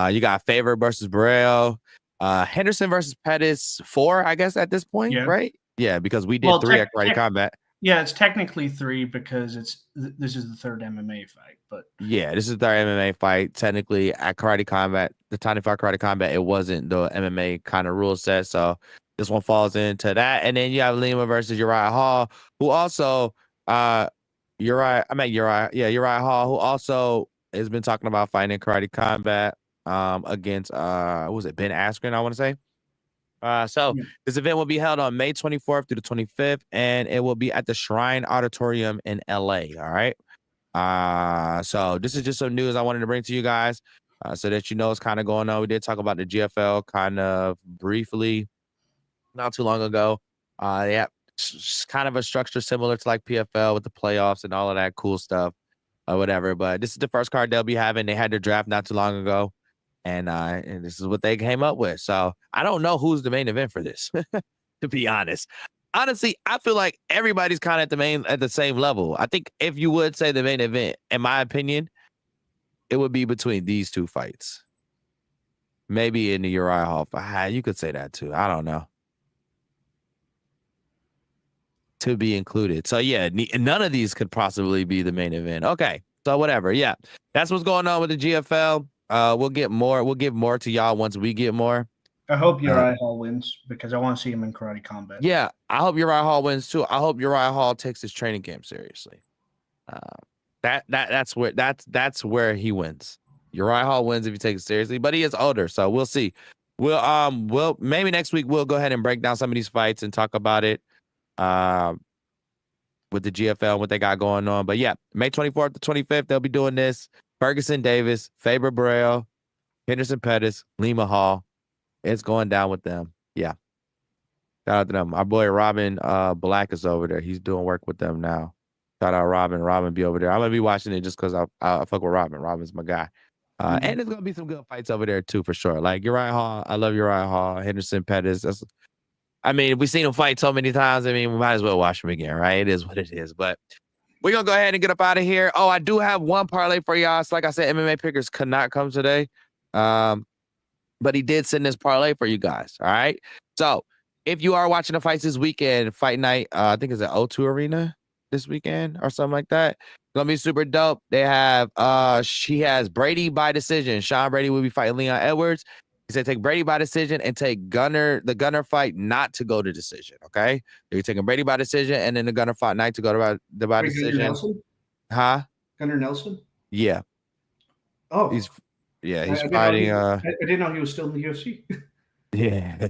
C: You got Favor versus Burrell, Henderson versus Pettis 4, I guess at this point, right? Yeah, because we did 3 at Karate Combat.
A: Yeah, it's technically 3 because this is the 3rd MMA fight, but
C: yeah, this is the 3rd MMA fight. Technically, at Karate Combat, the 25 Karate Combat, it wasn't the MMA kind of rule set, so this one falls into that. And then you have Lima versus Uriah Hall, who also Uriah Hall, who also has been talking about fighting Karate Combat against what was it, Ben Askren, I want to say. This event will be held on May 24th through the 25th, and it will be at the Shrine Auditorium in LA. All right. So this is just some news I wanted to bring to you guys, so that you know what's kind of going on. We did talk about the GFL kind of briefly not too long ago. Yeah, it's kind of a structure similar to like PFL with the playoffs and all of that cool stuff or whatever. But this is the first card they'll be having. They had their draft not too long ago. And this is what they came up with. So I don't know who's the main event for this, to be honest. Honestly, I feel like everybody's kind of at the same level. I think if you would say the main event, in my opinion, it would be between these 2 fights. Maybe in the Uriah Hall fight. You could say that too. I don't know. To be included. So yeah, none of these could possibly be the main event. Okay. So whatever. Yeah. That's what's going on with the GFL. We'll get more. We'll give more to y'all once we get more.
A: I hope Uriah Hall wins because I want to see him in Karate Combat.
C: Yeah, I hope Uriah Hall wins too. I hope Uriah Hall takes his training camp seriously. That's where he wins. Uriah Hall wins if he takes it seriously, but he is older, so we'll see. We'll maybe next week we'll go ahead and break down some of these fights and talk about it. With the GFL and what they got going on. But yeah, May 24th to 25th, they'll be doing this. Ferguson Davis, Faber Burrell, Henderson Pettis, Lima Hall. It's going down with them. Yeah. Shout out to them. Our boy Robin Black is over there. He's doing work with them now. Shout out Robin. Robin be over there. I'm going to be watching it just because I fuck with Robin. Robin's my guy. And there's going to be some good fights over there too, for sure. Like Uriah Hall. I love Uriah Hall. Henderson Pettis. We've seen him fight so many times. We might as well watch him again, right? It is what it is. But we're going to go ahead and get up out of here. Oh, I do have one parlay for y'all. So like I said, MMA Pickers could not come today. But he did send this parlay for you guys. All right. So if you are watching the fights this weekend, fight night, I think it's at O2 Arena this weekend or something like that. It's going to be super dope. They have, she has Brady by decision. Sean Brady will be fighting Leon Edwards. He said take Brady by decision and take the Gunner fight not to go to decision. Okay. You're taking Brady by decision and then the Gunner fight night to go to by decision.
A: Gunnar Nelson?
C: Huh?
A: Gunnar Nelson?
C: Yeah.
A: Oh.
C: He's fighting.
A: I didn't know he was still in the UFC.
C: Yeah.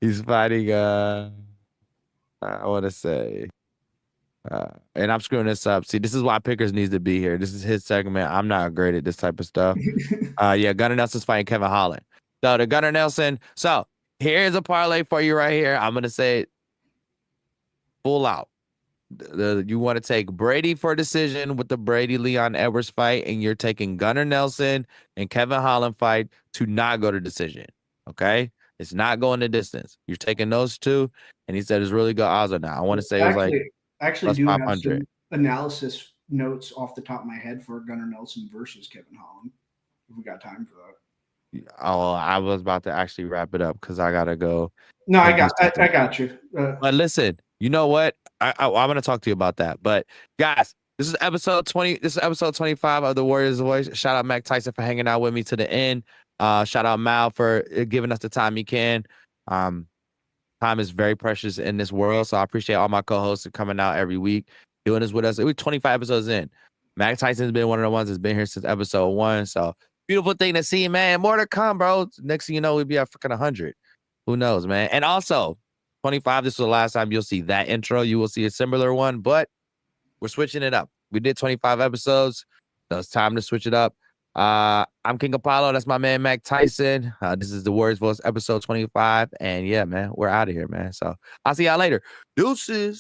C: He's fighting. I want to say. And I'm screwing this up. See, this is why Pickers needs to be here. This is his segment. I'm not great at this type of stuff. Yeah, Gunnar Nelson's fighting Kevin Holland. So the Gunnar Nelson. So here's a parlay for you right here. I'm gonna say it full out. You want to take Brady for decision with the Brady Leon Edwards fight, and you're taking Gunnar Nelson and Kevin Holland fight to not go to decision. Okay, it's not going the distance. You're taking those two, and he said it's really good odds on that. I want to say it's like.
A: Actually, do have some analysis notes off the top of my head for Gunnar Nelson versus Kevin Holland. If we got time for that.
C: Oh, I was about to actually wrap it up because I gotta go.
A: No, I got you.
C: But listen, you know what? I'm gonna talk to you about that. But guys, this is episode 20. This is episode 25 of the Warriors Voice. Shout out Mac Tyson for hanging out with me to the end. Shout out Mal for giving us the time he can. Time is very precious in this world, so I appreciate all my co-hosts for coming out every week, doing this with us. We're 25 episodes in. Mac Tyson's been one of the ones that's been here since episode 1, so beautiful thing to see, man. More to come, bro. Next thing you know, we'll be at freaking 100. Who knows, man? And also, 25, this was the last time you'll see that intro. You will see a similar one, but we're switching it up. We did 25 episodes, so it's time to switch it up. I'm King Apollo. That's my man, Mac Tyson. This is the Warriors Voice episode 25. And yeah, man, we're out of here, man. So I'll see y'all later. Deuces.